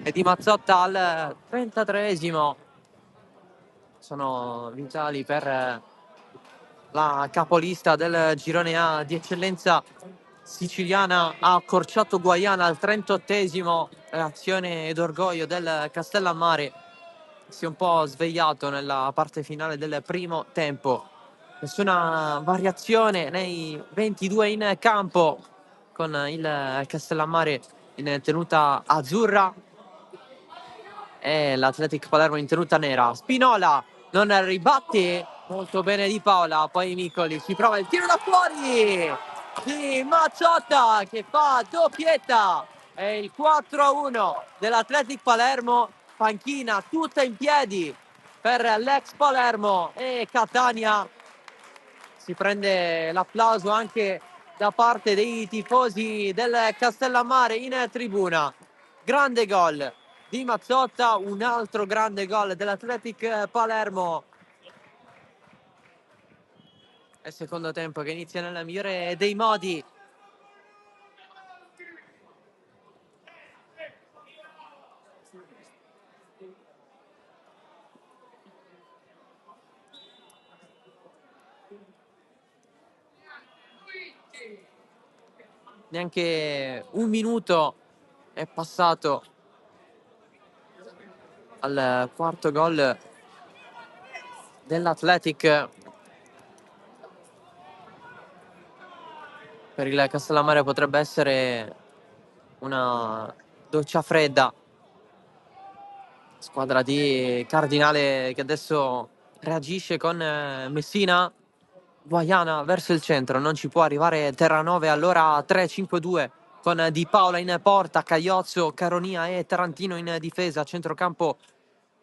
e di Mazzotta al 33esimo. Sono vitali per la capolista del girone A di eccellenza siciliana. Ha accorciato Guaiana al 38esimo, reazione ed orgoglio del Castellammare. Si è un po' svegliato nella parte finale del primo tempo. Nessuna variazione nei 22 in campo, con il Castellammare in tenuta azzurra e l'Athletic Palermo in tenuta nera. Spinola non ribatte molto bene di Paola, poi Micoli si prova il tiro da fuori di Mazzotta che fa doppietta. È il 4-1 dell'Athletic Palermo, panchina tutta in piedi per l'ex Palermo e Catania si prende l'applauso anche da parte dei tifosi del Castellammare in tribuna. Grande gol di Mazzotta, un altro grande gol dell'Athletic Palermo. È il secondo tempo che inizia nel migliore dei modi. Neanche un minuto è passato al quarto gol dell'Athletic. Per il Castellammare potrebbe essere una doccia fredda. Squadra di Cardinale che adesso reagisce con Messina. Guaiana verso il centro, non ci può arrivare Terranove, allora 3-5-2 con Di Paola in porta, Cagliozzo, Caronia e Tarantino in difesa, centrocampo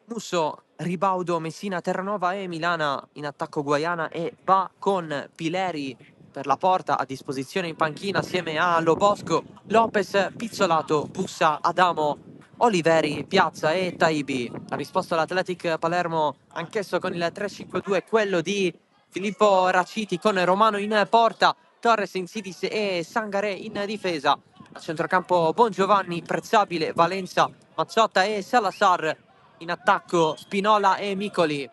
Musso, Ribaudo, Messina, Terranova e Milana in attacco Guaiana e va con Pileri per la porta a disposizione in panchina assieme a Lobosco, Lopez, Pizzolato, Bussa, Adamo, Oliveri, Piazza e Taibi. Ha risposto l'Athletic Palermo anch'esso con il 3-5-2, quello di Filippo Raciti con Romano in porta, Torres, Insidis e Sangaré in difesa. A centrocampo Bongiovanni, Prezzabile, Valenza, Mazzotta e Salazar. In attacco Spinola e Micoli.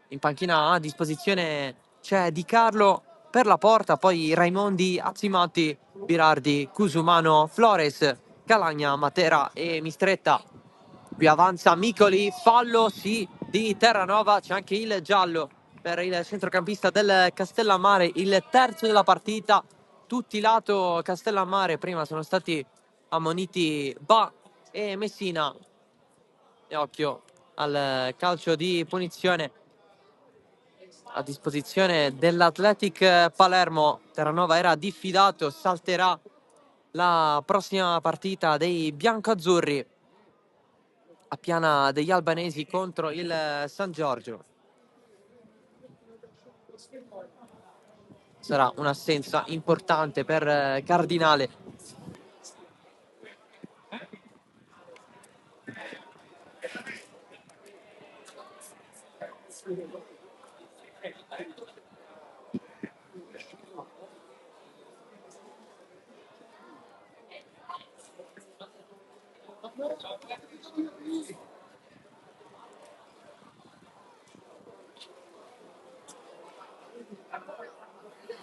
In panchina a disposizione c'è Di Carlo per la porta, poi Raimondi, Azzimati, Birardi, Cusumano, Flores, Calagna, Matera e Mistretta. Qui avanza Micoli, fallo sì di Terranova, c'è anche il giallo per il centrocampista del Castellammare, il terzo della partita, tutti lato Castellammare. Prima sono stati ammoniti Ba e Messina. E occhio al calcio di punizione a disposizione dell'Athletic Palermo. Terranova era diffidato, salterà la prossima partita dei biancoazzurri a Piana degli Albanesi contro il San Giorgio. Sarà un'assenza importante per Cardinale.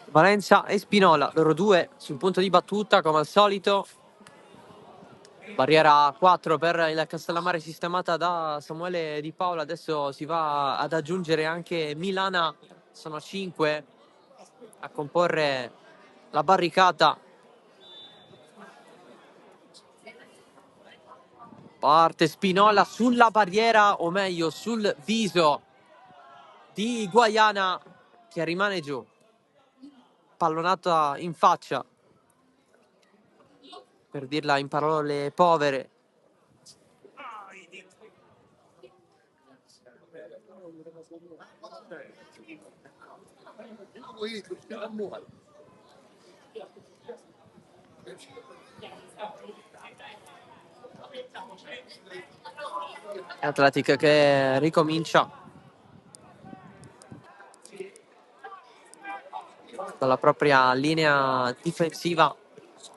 Valenza e Spinola, loro due sul punto di battuta come al solito. Barriera 4 per il Castellammare sistemata da Samuele Di Paola. Adesso si va ad aggiungere anche Milana. Sono 5 a comporre la barricata. Parte Spinola sulla barriera, o meglio sul viso di Guaiana che rimane giù. Pallonata in faccia, per dirla in parole povere. Athletic che ricomincia dalla propria linea difensiva,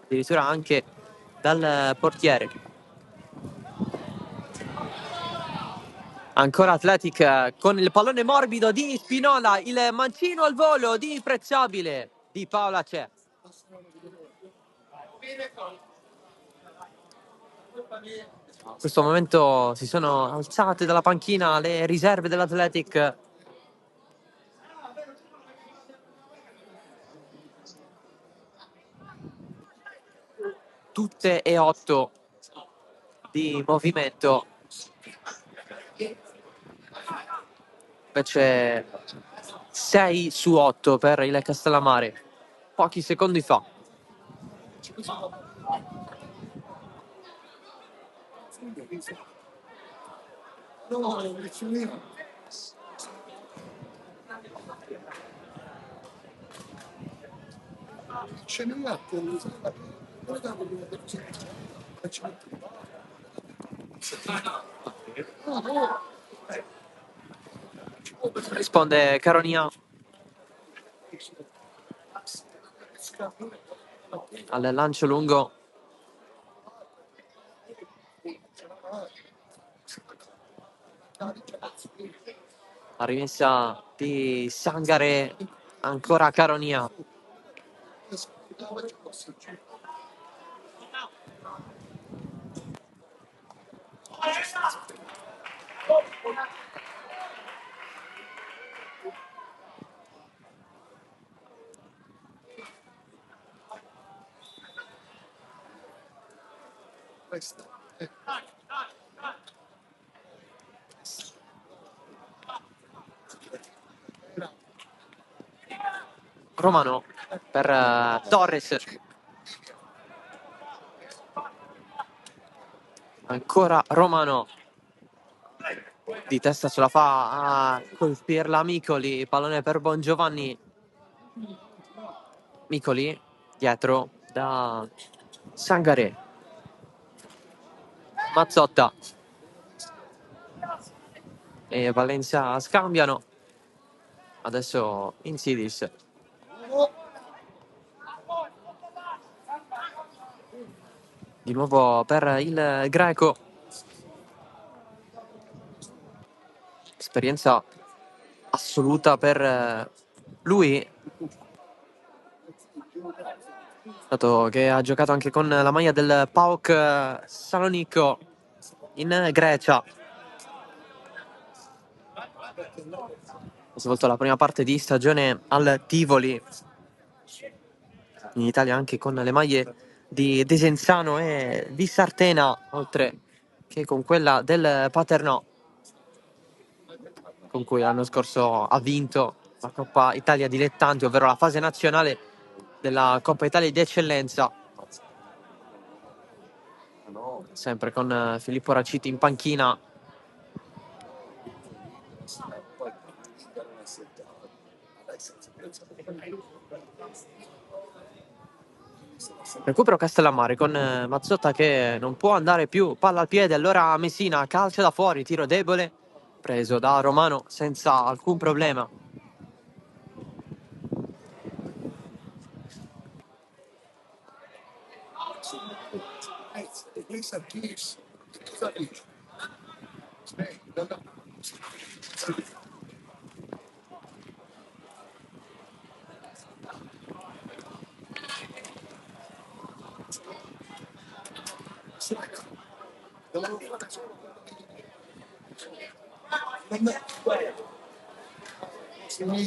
addirittura anche dal portiere. Ancora Athletic con il pallone morbido di Spinola, il mancino al volo di Prezzabile, di Paola c'è. In questo momento si sono alzate dalla panchina le riserve dell'Athletic. Tutte e 8 di movimento. Invece 6 su 8 per il Castellammare, pochi secondi fa. Risponde Caronia al lancio lungo. La rimessa di Sangare, ancora Caronia. Romano per Torres. Ancora Romano. Di testa ce la fa a colpirla Micoli. Pallone per Bongiovanni. Micoli dietro da Sangare. Mazzotta e Valencia scambiano. Adesso Insidis. Di nuovo per il greco. Esperienza assoluta per lui, dato che ha giocato anche con la maglia del PAOK Salonicco in Grecia. Ha svolto la prima parte di stagione al Tivoli, in Italia anche con le maglie di Desenzano e di Sartena, oltre che con quella del Paternò, con cui l'anno scorso ha vinto la Coppa Italia Dilettanti, ovvero la fase nazionale della Coppa Italia di Eccellenza. Sempre con Filippo Raciti in panchina. Recupero Castellammare con Mazzotta che non può andare più, palla al piede, allora Messina calcia da fuori, tiro debole, preso da Romano senza alcun problema.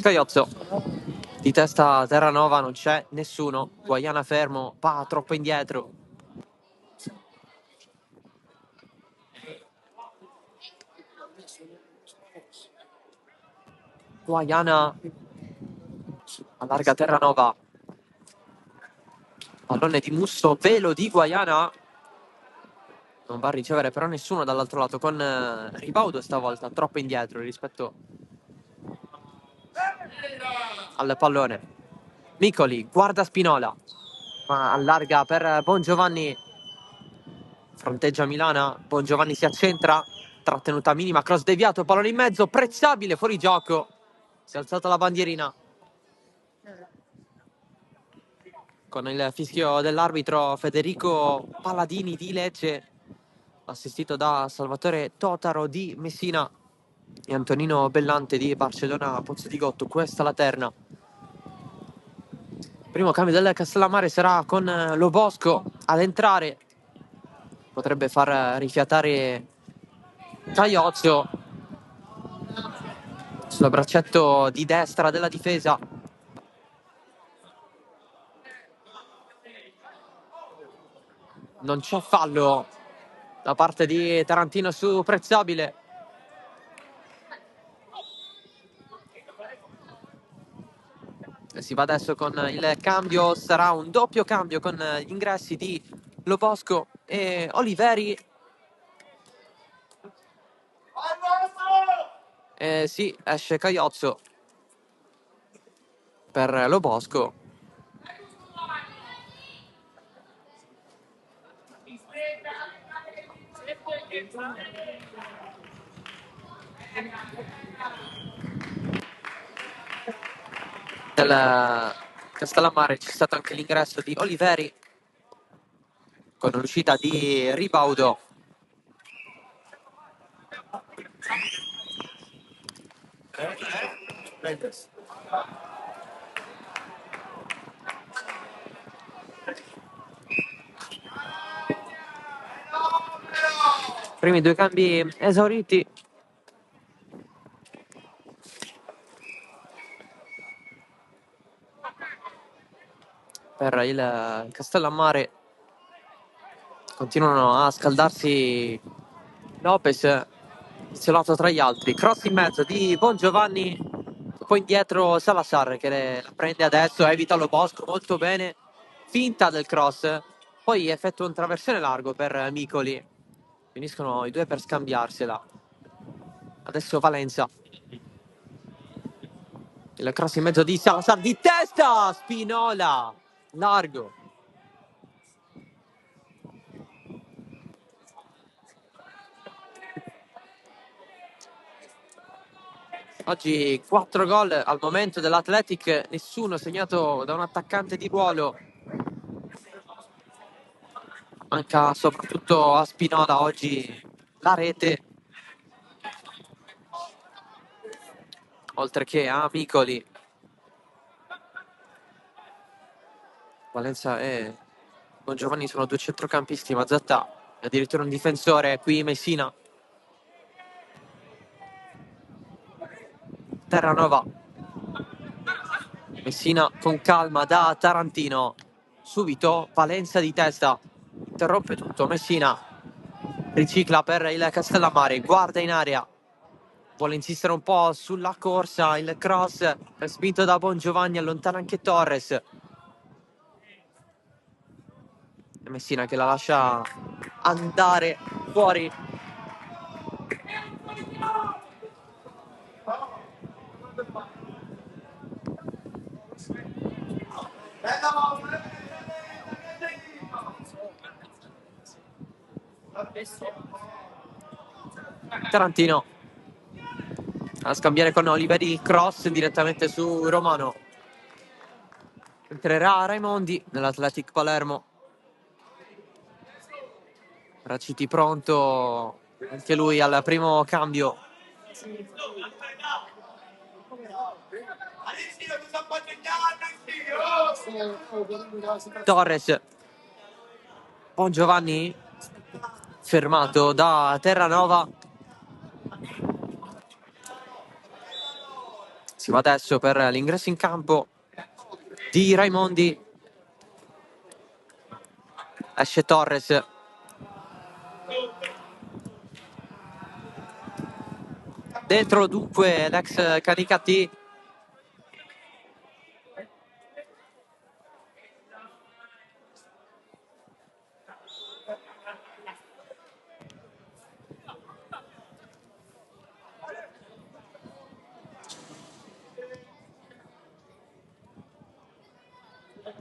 Caiozzo di testa Terranova, non c'è nessuno. Guaiana fermo, va troppo indietro. Guaiana allarga Terranova. Pallone di Musso, velo di Guaiana. Non va a ricevere però nessuno dall'altro lato, con Ribaudo stavolta troppo indietro rispetto al pallone. Micoli guarda Spinola, ma allarga per Bongiovanni. fronteggia Milana, Bongiovanni si accentra, trattenuta minima, cross deviato, pallone in mezzo, Prezzabile, fuori gioco, si è alzata la bandierina. Con il fischio dell'arbitro Federico Paladini di Lecce, assistito da Salvatore Totaro di Messina e Antonino Bellante di Barcellona Pozzo di Gotto. Questa la terna. Primo cambio del Castellammare sarà con Lo Bosco ad entrare. Potrebbe far rifiatare Caiozzo sul braccetto di destra della difesa. Non c'è fallo da parte di Tarantino su Prezzabile. E si va adesso con il cambio, sarà un doppio cambio con gli ingressi di Lo Bosco e Oliveri. Sì, esce Caiozzo per Lo Bosco. Del Castellammare c'è stato anche l'ingresso di Oliveri con l'uscita di Ribaudo. Primi due cambi esauriti. Per il Castellammare continuano a scaldarsi Lopez, isolato tra gli altri. Cross in mezzo di Bongiovanni, poi indietro Salazar che la prende adesso, evita Lo Bosco molto bene, finta del cross, poi effettua un traversone largo per Micoli. Finiscono i due per scambiarsela. Adesso Valenza. Il cross in mezzo di Salazar di testa, Spinola, largo. Oggi 4 gol al momento dell'Athletic, nessuno segnato da un attaccante di ruolo. Manca soprattutto a Spinola oggi la rete, oltre che a Micoli. Valenza e Bongiovanni sono due centrocampisti, Mazzatta è addirittura un difensore qui Messina. Terranova. Messina con calma da Tarantino. Subito Valenza di testa. Interrompe tutto. Messina ricicla per il Castellammare. Guarda in area. Vuole insistere un po' sulla corsa. Il cross respinto da Bongiovanni. Allontana anche Torres. E Messina che la lascia andare fuori. Tarantino a scambiare con Oliveri, cross direttamente su Romano. Entrerà Raimondi nell'Athletic Palermo. Raciti pronto anche lui al primo cambio. Torres. Bongiovanni fermato da Terranova. Si va adesso per l'ingresso in campo di Raimondi. Esce Torres. Dentro dunque l'ex Canicati.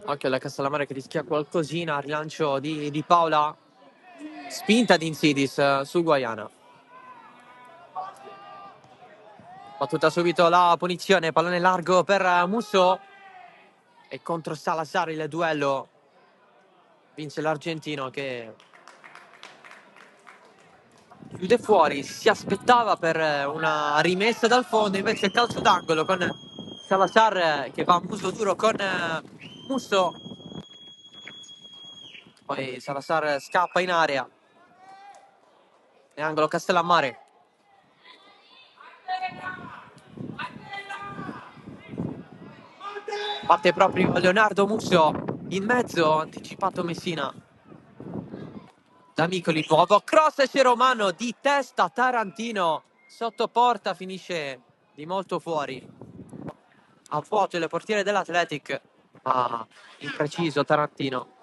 Occhio alla Castellammare che rischia qualcosina. Rilancio di Paola. Spinta di Insidis su Guaiana. Battuta subito la punizione, pallone largo per Musso. E contro Salazar il duello. Vince l'argentino che chiude fuori. Si aspettava per una rimessa dal fondo, invece il calcio d'angolo con Salazar che va a muso duro con Musso. Poi Salazar scappa in area. E angolo Castellammare. Batte proprio Leonardo Musso. In mezzo, anticipato Messina. D'Amicoli, nuovo cross esce Romano di testa, Tarantino sotto porta, finisce di molto fuori. A vuoto il portiere dell'Athletic, ma impreciso Tarantino.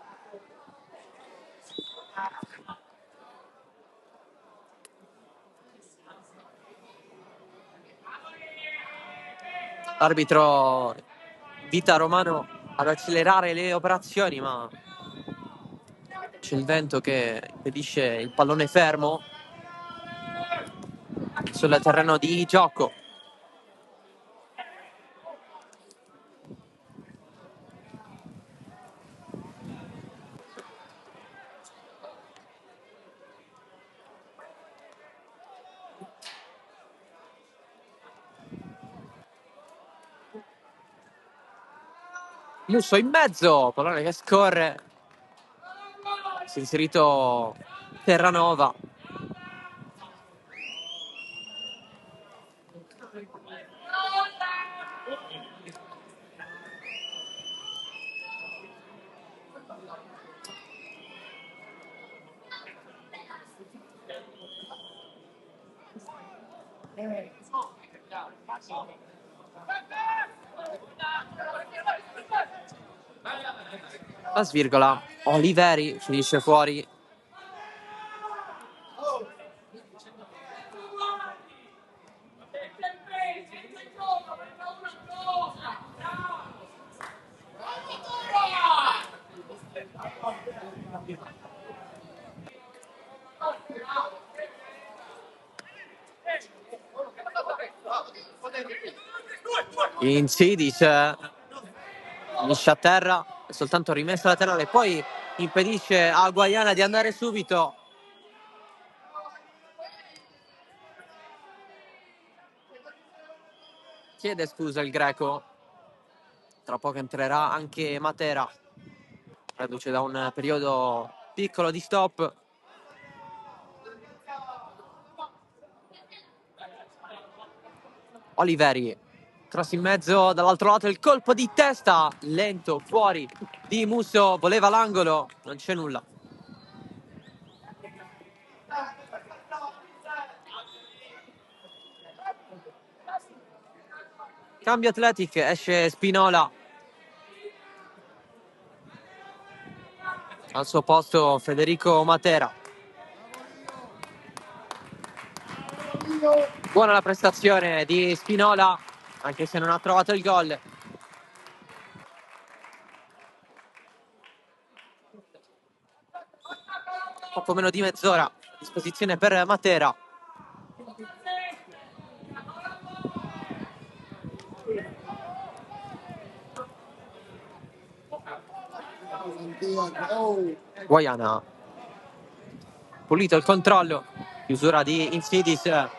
L'arbitro invita Romano ad accelerare le operazioni, ma c'è il vento che impedisce il pallone fermo sul terreno di gioco. Musso in mezzo, pallone che scorre. Si è inserito Terranova. La svirgola. Oliveri finisce fuori. Insidis finisce a terra, è soltanto rimessa laterale, poi impedisce a Guaiana di andare subito. Chiede scusa il greco. Tra poco entrerà anche Matera. Reduce da un periodo piccolo di stop. Oliveri, cross in mezzo, dall'altro lato il colpo di testa, lento, fuori di Musso, voleva l'angolo, non c'è nulla. Cambio Athletic, esce Spinola. Al suo posto Federico Matera. Buona la prestazione di Spinola, anche se non ha trovato il gol. Poco meno di mezz'ora a disposizione per Matera. Guaiana. Pulito il controllo. Chiusura di Insidis.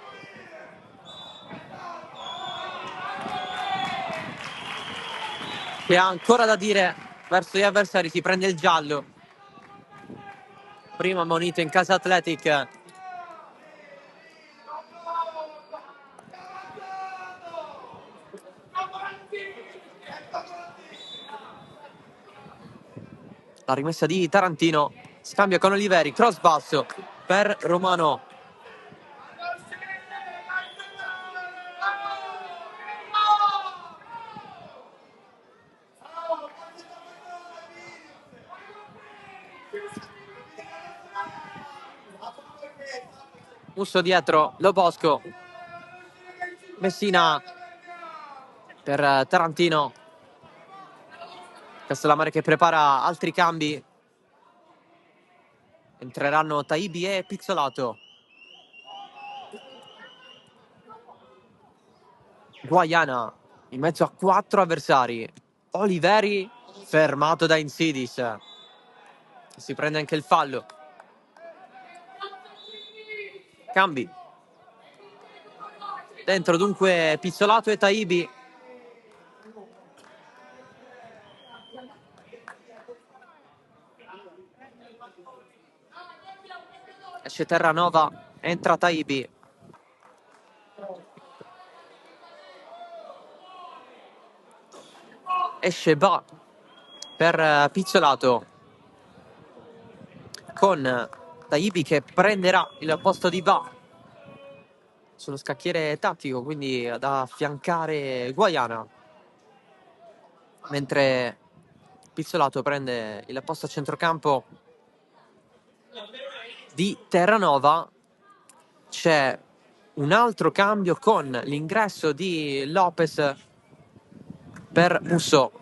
Che ha ancora da dire verso gli avversari, si prende il giallo. Primo ammonito in casa Athletic. La rimessa di Tarantino, scambio con Oliveri, cross basso per Romano. Musso dietro, Lo Bosco. Messina per Tarantino. Castellammare che prepara altri cambi. Entreranno Taibi e Pizzolato. Guaiana in mezzo a 4 avversari. Oliveri fermato da Insidis. Si prende anche il fallo. Cambi. Dentro dunque Pizzolato e Taibi. Esce Terranova, entra Taibi. Esce Ba per Pizzolato, con Taibi che prenderà il posto di Ba sullo scacchiere tattico, quindi ad affiancare Guaiana, mentre Pizzolato prende il posto a centrocampo di Terranova. C'è un altro cambio con l'ingresso di Lopez per Musso.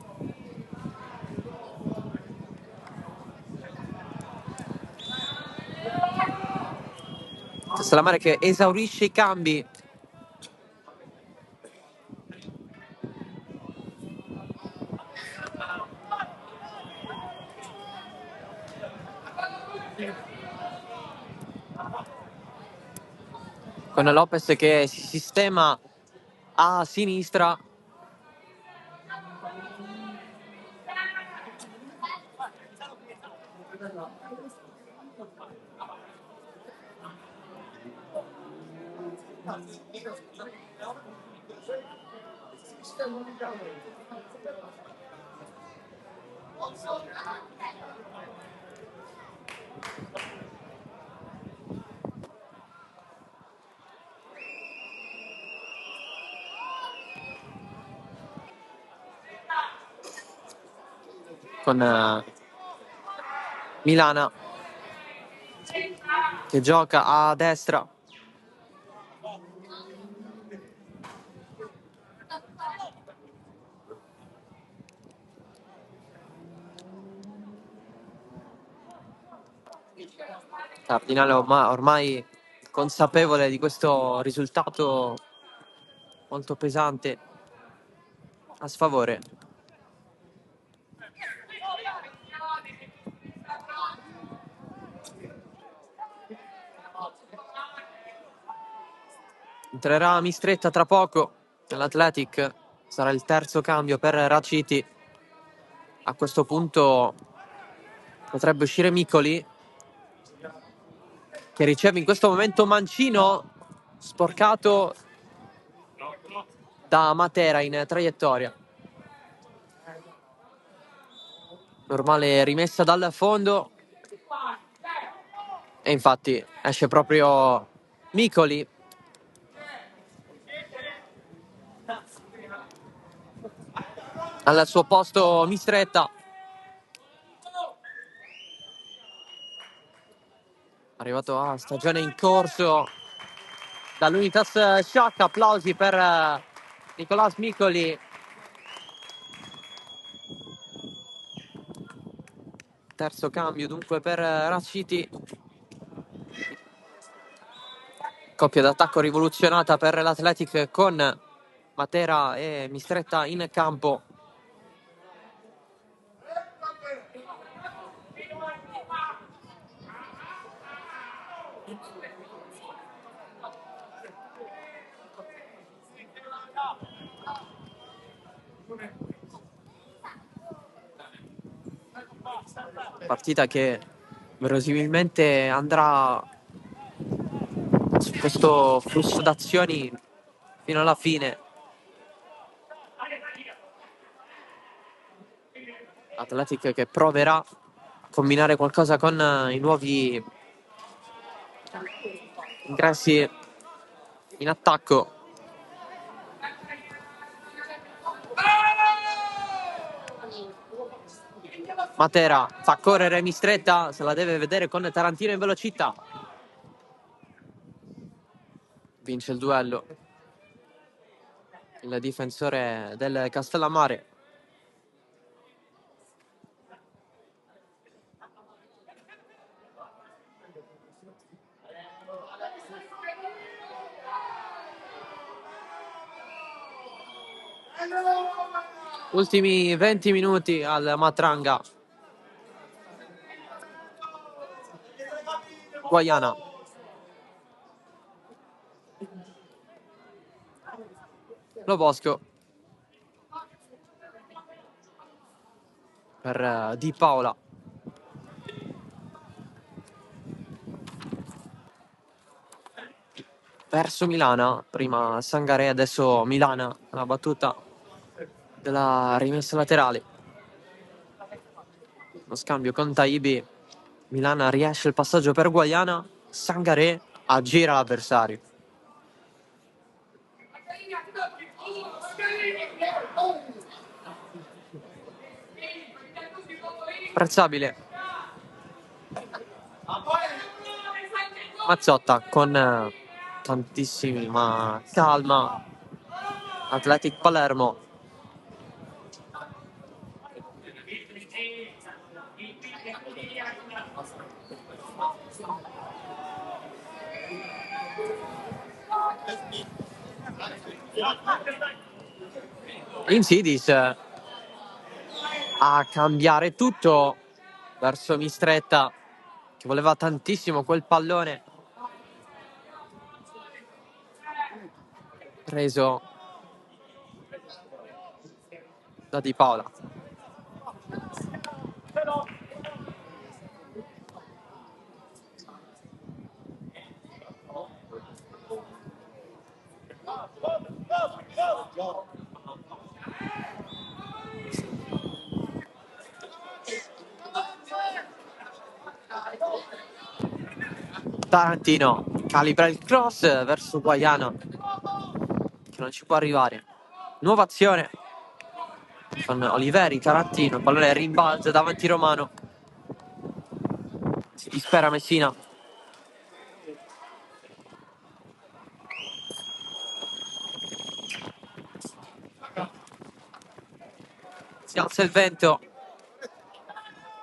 Castellammare che esaurisce i cambi. Con Lopez che si sistema a sinistra. Con Milana che gioca a destra. Cardinale ormai consapevole di questo risultato molto pesante a sfavore. Entrerà Mistretta tra poco nell'Athletic, sarà il terzo cambio per Raciti. A questo punto potrebbe uscire Micoli, che riceve in questo momento mancino sporcato da Matera in traiettoria. Normale rimessa dal fondo e infatti esce proprio Micoli. Al suo posto Mistretta. Arrivato a stagione in corso dall'Unitas Shock. Applausi per Nicolas Micoli. Terzo cambio dunque per Raciti. Coppia d'attacco rivoluzionata per l'Athletic con Matera e Mistretta in campo. Partita che verosimilmente andrà su questo flusso d'azioni fino alla fine. Athletic che proverà a combinare qualcosa con i nuovi ingressi in attacco. Matera fa correre Mistretta, se la deve vedere con Tarantino in velocità. Vince il duello il difensore del Castellammare. Ultimi 20 minuti al Matranga. Guaiana. Lo Bosco. Per Di Paola. Verso Milana, prima Sangaré, adesso Milana, la battuta della rimessa laterale. Lo scambio con Taibi. Milana riesce il passaggio per Guaiana. Sangaré aggira l'avversario. Apprezzabile. Mazzotta con tantissima calma. Athletic Palermo. Insidis a cambiare tutto verso Mistretta, che voleva tantissimo quel pallone. Preso da Di Paola. Tarantino calibra il cross verso Guaiana, che non ci può arrivare. Nuova azione con Oliveri, Tarantino, il pallone rimbalza davanti Romano. Si dispera Messina. Si alza il vento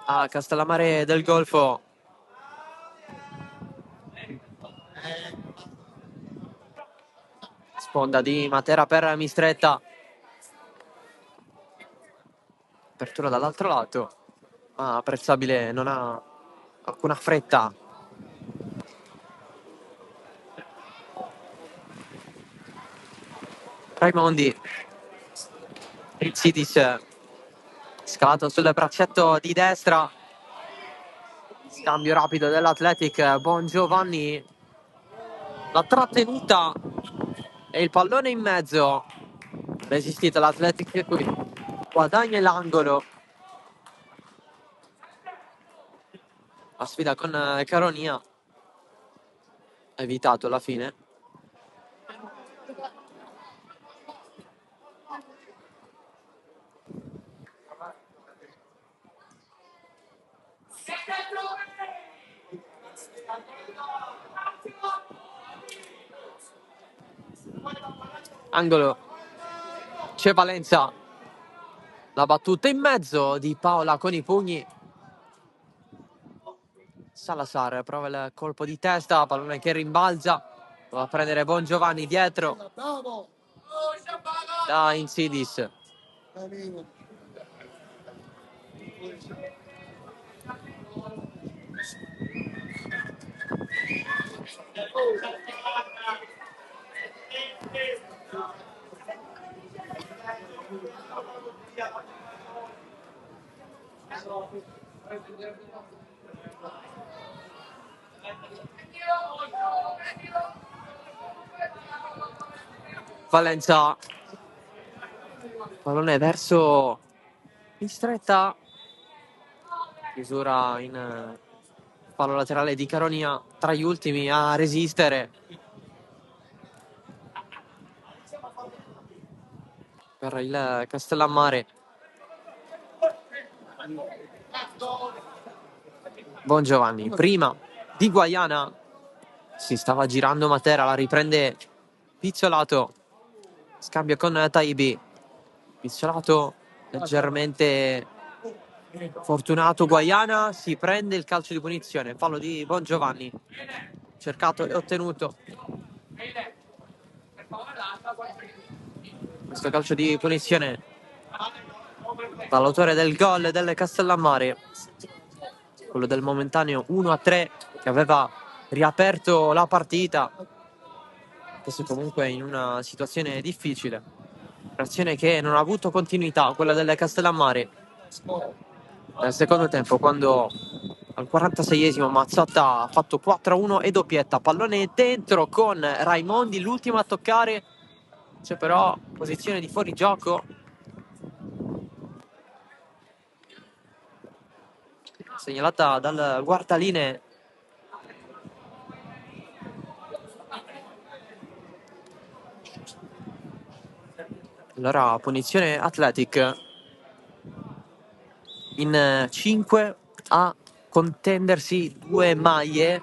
a Castellammare del Golfo. Sponda di Matera per Mistretta. Apertura dall'altro lato. Apprezzabile, non ha alcuna fretta. Raimondi. Rizidis scalato sul braccetto di destra. Scambio rapido dell'Athletic. Bongiovanni. La trattenuta e il pallone in mezzo. Resistita l'Athletic qui. Guadagna l'angolo. La sfida con Caronia. Evitato alla fine. Angolo. C'è Valenza. La battuta in mezzo di Paola con i pugni. Salazar prova il colpo di testa, pallone che rimbalza. Va a prendere Bongiovanni dietro. Da Insidis. Valenza. Pallone verso Mistretta. Chiusura in fallo laterale di Caronia. Tra gli ultimi a resistere. Per il Castellammare. Bongiovanni. Prima di Guaiana. Si stava girando Matera, la riprende Pizzolato. Scambio con Taibi. Pizzolato leggermente fortunato. Guaiana si prende il calcio di punizione. Fallo di Bongiovanni. Cercato e ottenuto. Questo calcio di punizione dall'autore del gol del Castellammare, quello del momentaneo 1-3 che aveva riaperto la partita. Adesso comunque in una situazione difficile, un'azione che non ha avuto continuità, quella del Castellammare. Nel secondo tempo, quando al 46esimo Mazzotta ha fatto 4-1 e doppietta, pallone dentro con Raimondi, l'ultimo a toccare, c'è però posizione di fuorigioco segnalata dal guardaline. Allora punizione Athletic in 5 a contendersi 2 maglie.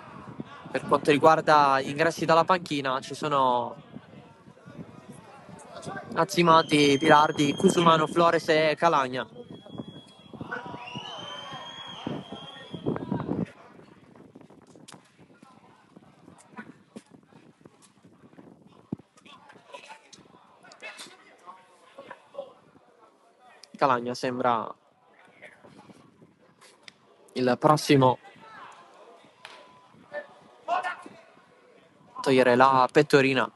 Per quanto riguarda gli ingressi dalla panchina ci sono Azzimati, Pilardi, Cusumano, Flores e Calagna. Calagna sembra il prossimo a togliere la pettorina.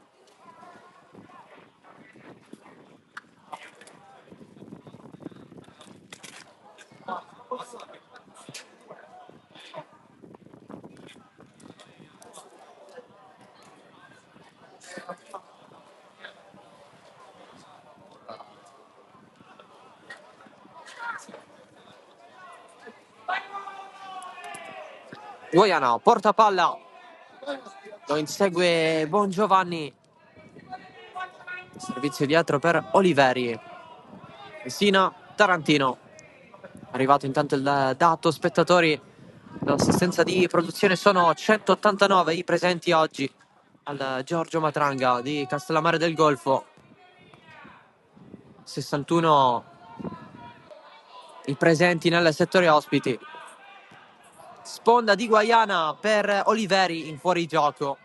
Guaiana porta palla, lo insegue Bongiovanni, servizio dietro per Oliveri. Messina, Tarantino, arrivato intanto il dato spettatori, l'assistenza di produzione sono 189 i presenti oggi al Giorgio Matranga di Castellammare del Golfo, 61 i presenti nel settore ospiti. Sponda di Guaiana per Oliveri in fuorigioco.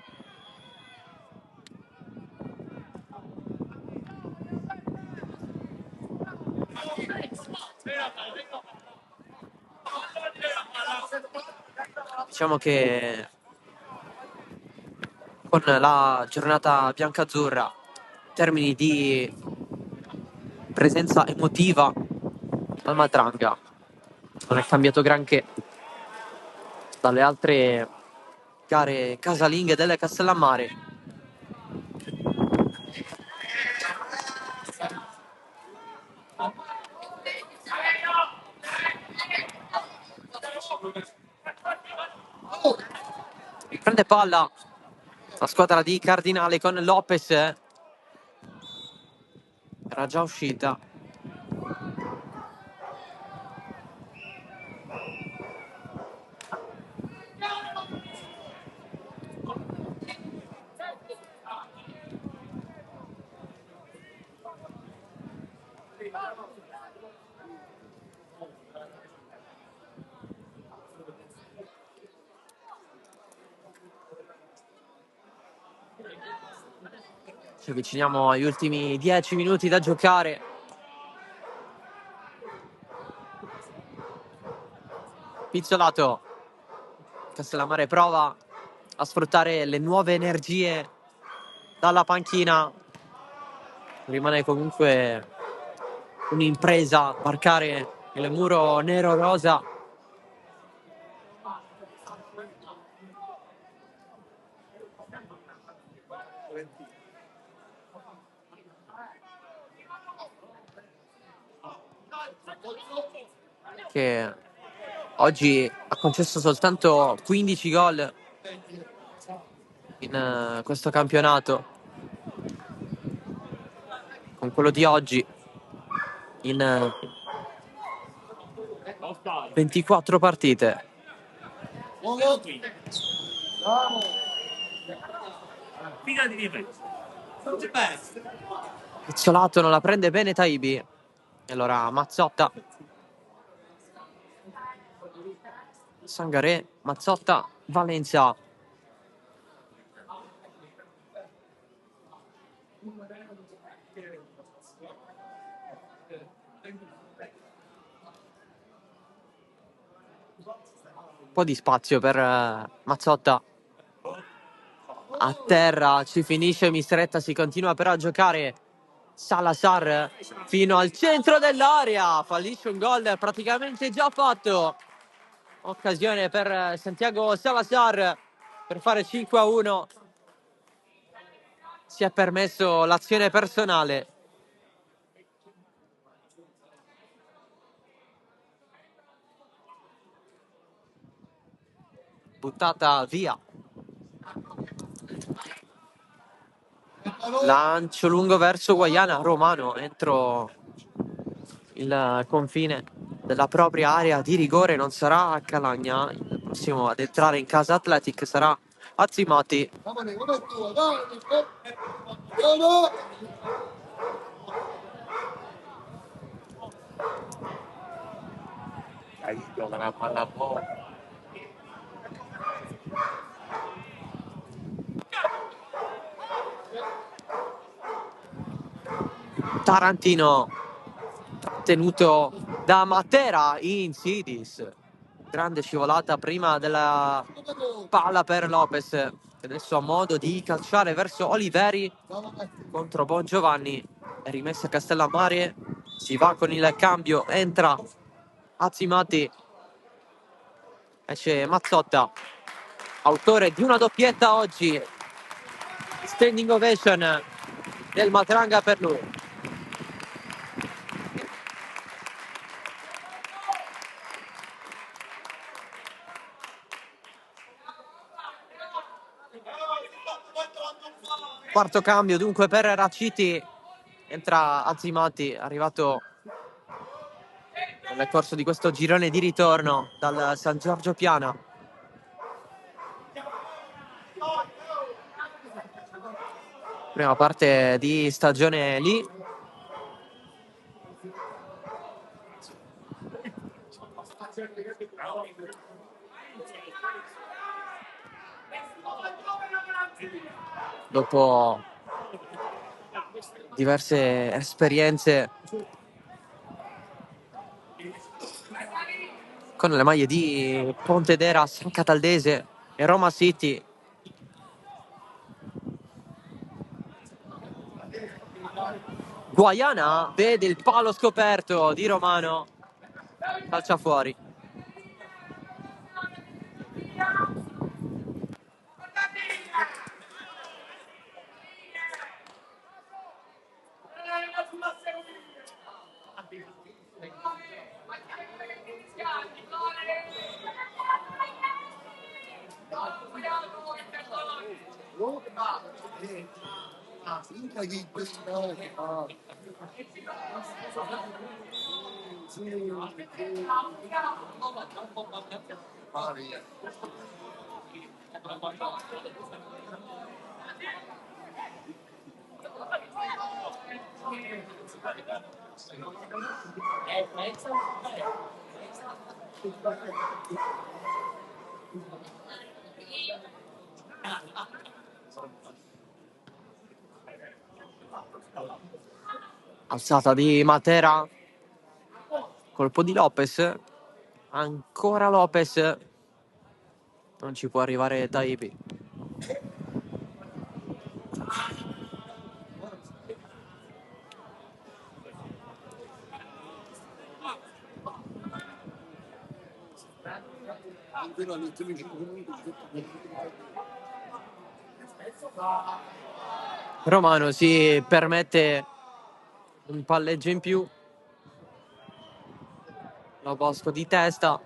Diciamo che con la giornata biancazzurra, in termini di presenza emotiva al Matranga, non è cambiato granché dalle altre gare casalinghe delle Castellammare. Prende palla la squadra di Cardinale con Lopez, era già uscita. Ci avviciniamo agli ultimi 10 minuti da giocare. Pizzolato. Castellammare prova a sfruttare le nuove energie dalla panchina. Rimane comunque un'impresa marcare il muro nero-rosa. Che oggi ha concesso soltanto 15 gol in questo campionato. Con quello di oggi in 24 partite. Pizzolato non la prende bene Taibi. E allora Mazzotta. Sangaré, Mazzotta, Valencia. Un po' di spazio per Mazzotta. A terra ci finisce Mistretta, si continua però a giocare. Salazar fino al centro dell'area, fallisce un gol praticamente già fatto. Occasione per Santiago Salazar per fare 5-1. Si è permesso l'azione personale. Buttata via. Lancio lungo verso Guaiana, Romano entro il confine della propria area di rigore, non sarà Calagna, il prossimo ad entrare in casa Athletic sarà Azzimati. Tarantino trattenuto da Matera in Sidis, grande scivolata prima della palla per Lopez, che adesso ha modo di calciare verso Oliveri contro Bon Giovanni. È rimessa Castellammare, si va con il cambio, entra Azzimati, esce Mazzotta, autore di una doppietta oggi. Standing ovation del Matranga per lui. Quarto cambio dunque per Raciti, entra Azzimati, arrivato nel corso di questo girone di ritorno dal San Giorgio Piana. Prima parte di stagione lì. Dopo diverse esperienze con le maglie di Pontedera, San Cataldese e Roma City. Guaiana vede il palo scoperto di Romano, calcia fuori. Alzata di Matera, colpo di Lopez, ancora Lopez, non ci può arrivare Taibi. Romano si permette un palleggio in più. Lo Bosco di testa.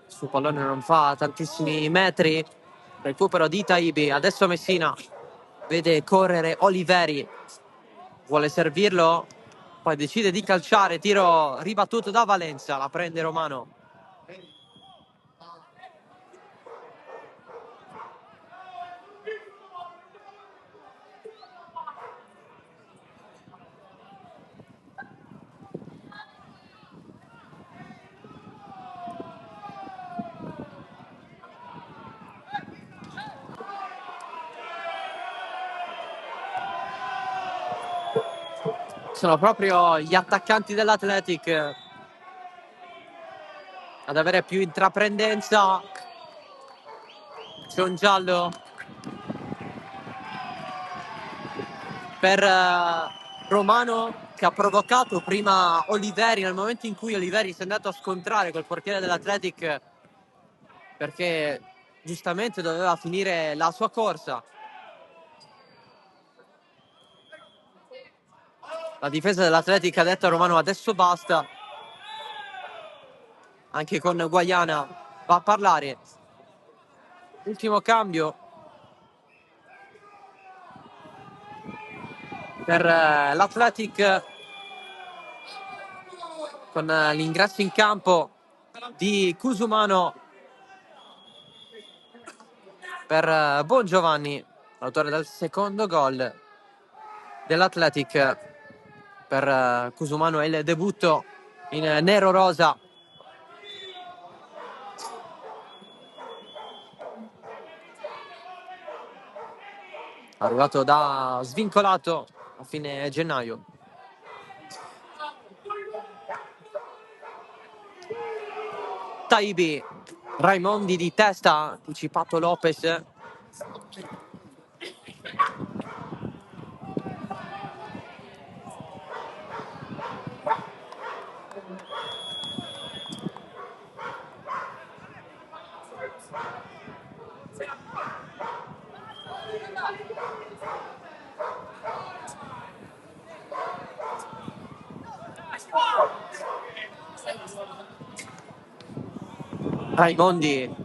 Il suo pallone non fa tantissimi metri. Recupero di Taibi. Adesso Messina vede correre Oliveri. Vuole servirlo. Poi decide di calciare. Tiro ribattuto da Valenza. La prende Romano. Sono proprio gli attaccanti dell'Athletic ad avere più intraprendenza. C'è un giallo per Romano, che ha provocato prima Oliveri, nel momento in cui Oliveri si è andato a scontrare col portiere dell'Athletic, perché giustamente doveva finire la sua corsa. La difesa dell'Athletic ha detto a Romano adesso basta. Anche con Guaiana va a parlare. Ultimo cambio per l'Athletic, con l'ingresso in campo di Cusumano per Bongiovanni, autore del secondo gol dell'Athletic. Per Cusumano è il debutto in nero-rosa. Arrivato da svincolato a fine gennaio. Taibi, Raimondi di testa, anticipato Lopez. Raimondi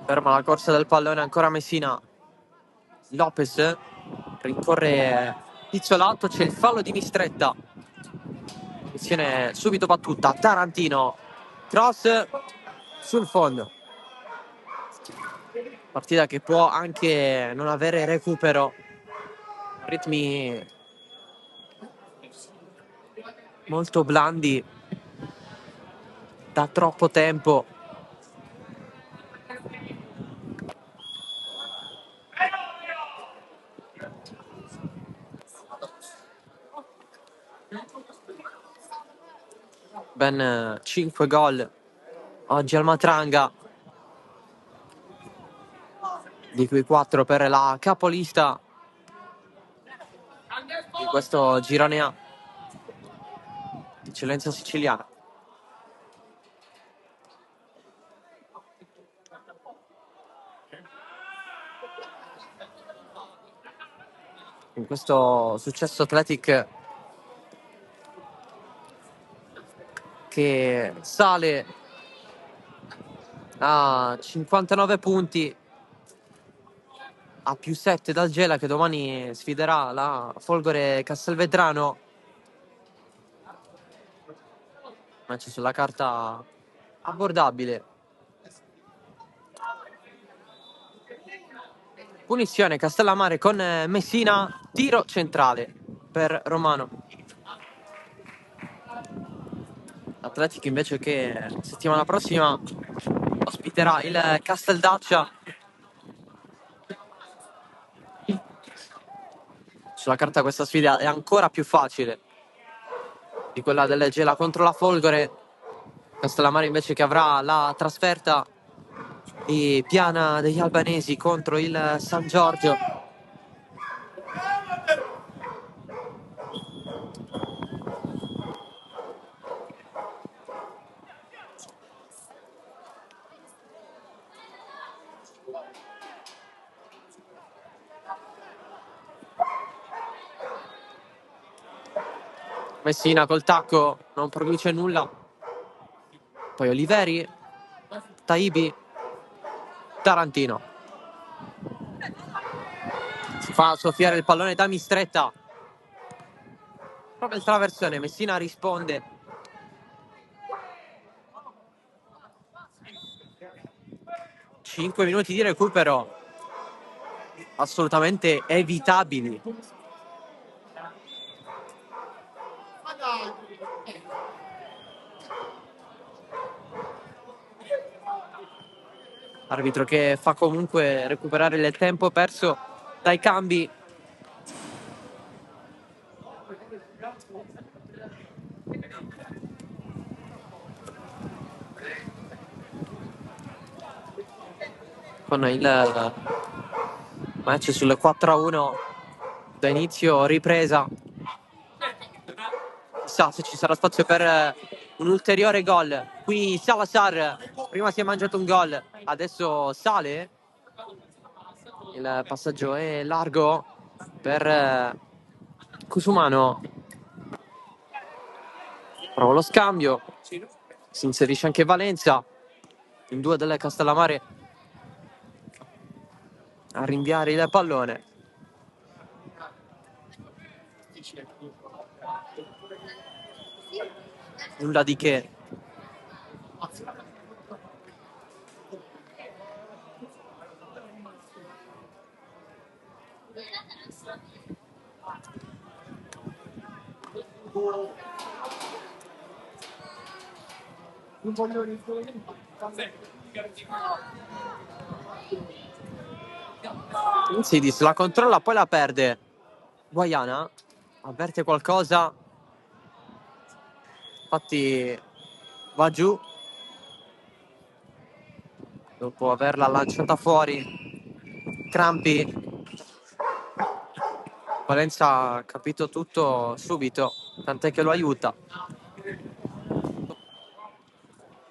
ferma la corsa del pallone, ancora Messina. Lopez rincorre Pizzolato, c'è il fallo di Mistretta. Azione subito battuta. Tarantino, cross sul fondo. Partita che può anche non avere recupero. Ritmi molto blandi da troppo tempo. Ben 5 gol oggi al Matranga, di cui 4 per la capolista di questo girone A, eccellenza siciliana. In questo successo Athletic che sale a 59 punti, a più 7 dal Gela, che domani sfiderà la Folgore Castelvetrano. Match sulla carta abbordabile. Punizione Castellammare con Messina, tiro centrale per Romano. Atletico invece che settimana prossima ospiterà il Casteldaccia. Sulla carta questa sfida è ancora più facile di quella del Gela contro la Folgore. Castellammare invece che avrà la trasferta di Piana degli Albanesi contro il San Giorgio. Messina col tacco non produce nulla. Poi Oliveri, Taibi, Tarantino. Si fa soffiare il pallone da Mistretta. Proprio il traversone, Messina risponde. Cinque minuti di recupero assolutamente evitabili. Arbitro che fa comunque recuperare il tempo perso dai cambi. con il match sul 4-1 da inizio ripresa. Chissà se ci sarà spazio per un ulteriore gol. Qui Salazar prima si è mangiato un gol, adesso sale. Il passaggio è largo per Cusumano. Prova lo scambio, si inserisce anche Valenza in due delle Castellammare a rinviare il pallone. Nulla di che. Insidis la controlla, poi la perde. Guaiana avverte qualcosa, infatti va giù dopo averla lanciata fuori. Crampi. Valenza ha capito tutto subito, tant'è che lo aiuta.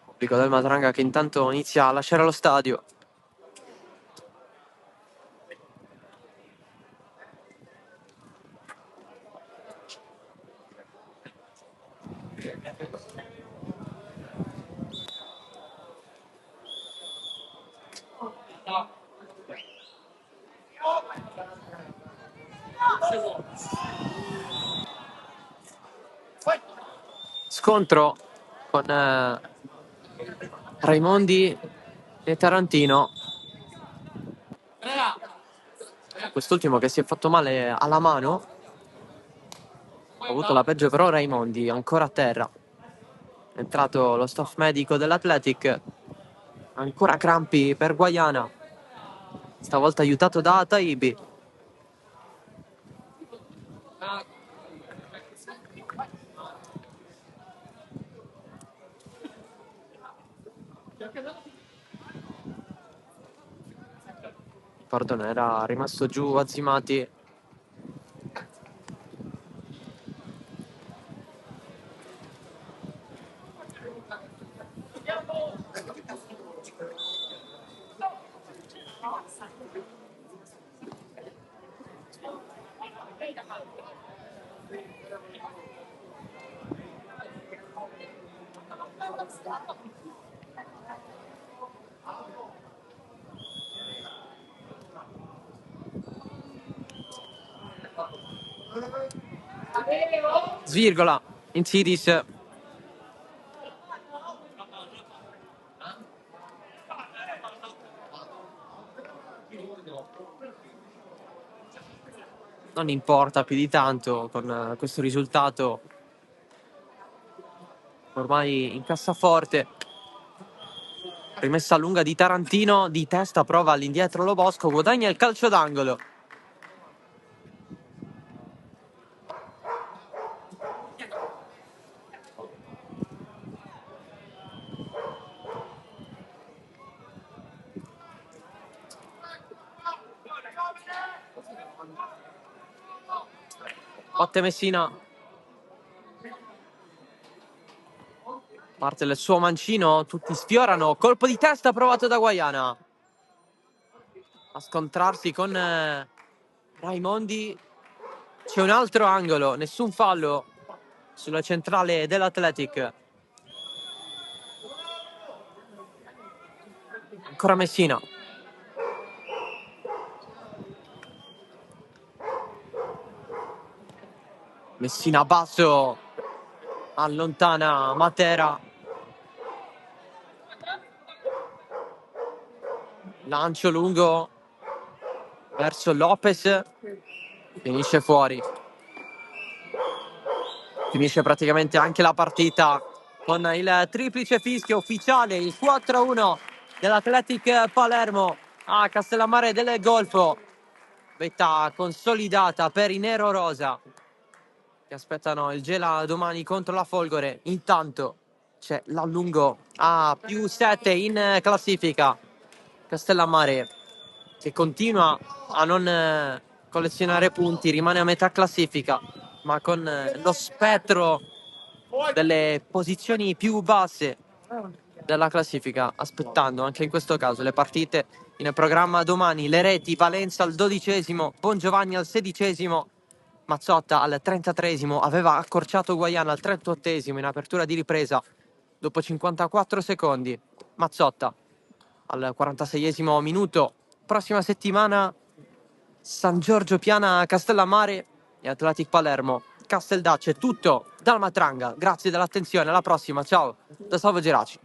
Pubblico del Matranga che intanto inizia a lasciare lo stadio. Scontro con Raimondi e Tarantino. Quest'ultimo che si è fatto male alla mano. Ha avuto la peggio però Raimondi, ancora a terra. È entrato lo staff medico dell'Athletic. Ancora crampi per Guaiana. Stavolta aiutato da Taibi. Pardon, era rimasto giù Azimati. Svirgola, Insidis. Non importa più di tanto con questo risultato. Ormai in cassaforte. Rimessa lunga di Tarantino, di testa prova all'indietro Lo Bosco, guadagna il calcio d'angolo. Batte Messina. Parte il suo mancino, tutti sfiorano, colpo di testa provato da Guaiana. A scontrarsi con Raimondi. C'è un altro angolo, nessun fallo sulla centrale dell'Athletic. Ancora Messina. Messina basso, allontana Matera. Lancio lungo verso Lopez, finisce fuori. Finisce praticamente anche la partita con il triplice fischio ufficiale, il 4-1 dell'Athletic Palermo a Castellammare del Golfo. Vetta consolidata per i nero-rosa che aspettano il Gela domani contro la Folgore. Intanto c'è l'Allungo a +7 in classifica. Castellammare che continua a non collezionare punti, rimane a metà classifica, ma con lo spettro delle posizioni più basse della classifica, aspettando anche in questo caso le partite in programma domani, le reti: Valenza al 12°, Bongiovanni al 16°, Mazzotta al 33°, aveva accorciato Guaiana al 38° in apertura di ripresa dopo 54 secondi. Mazzotta al 46° minuto. Prossima settimana San Giorgio Piana Castellammare e Athletic Palermo Casteldacce. Tutto dal Matranga, grazie dell'attenzione, alla prossima, ciao da Salvo Geraci.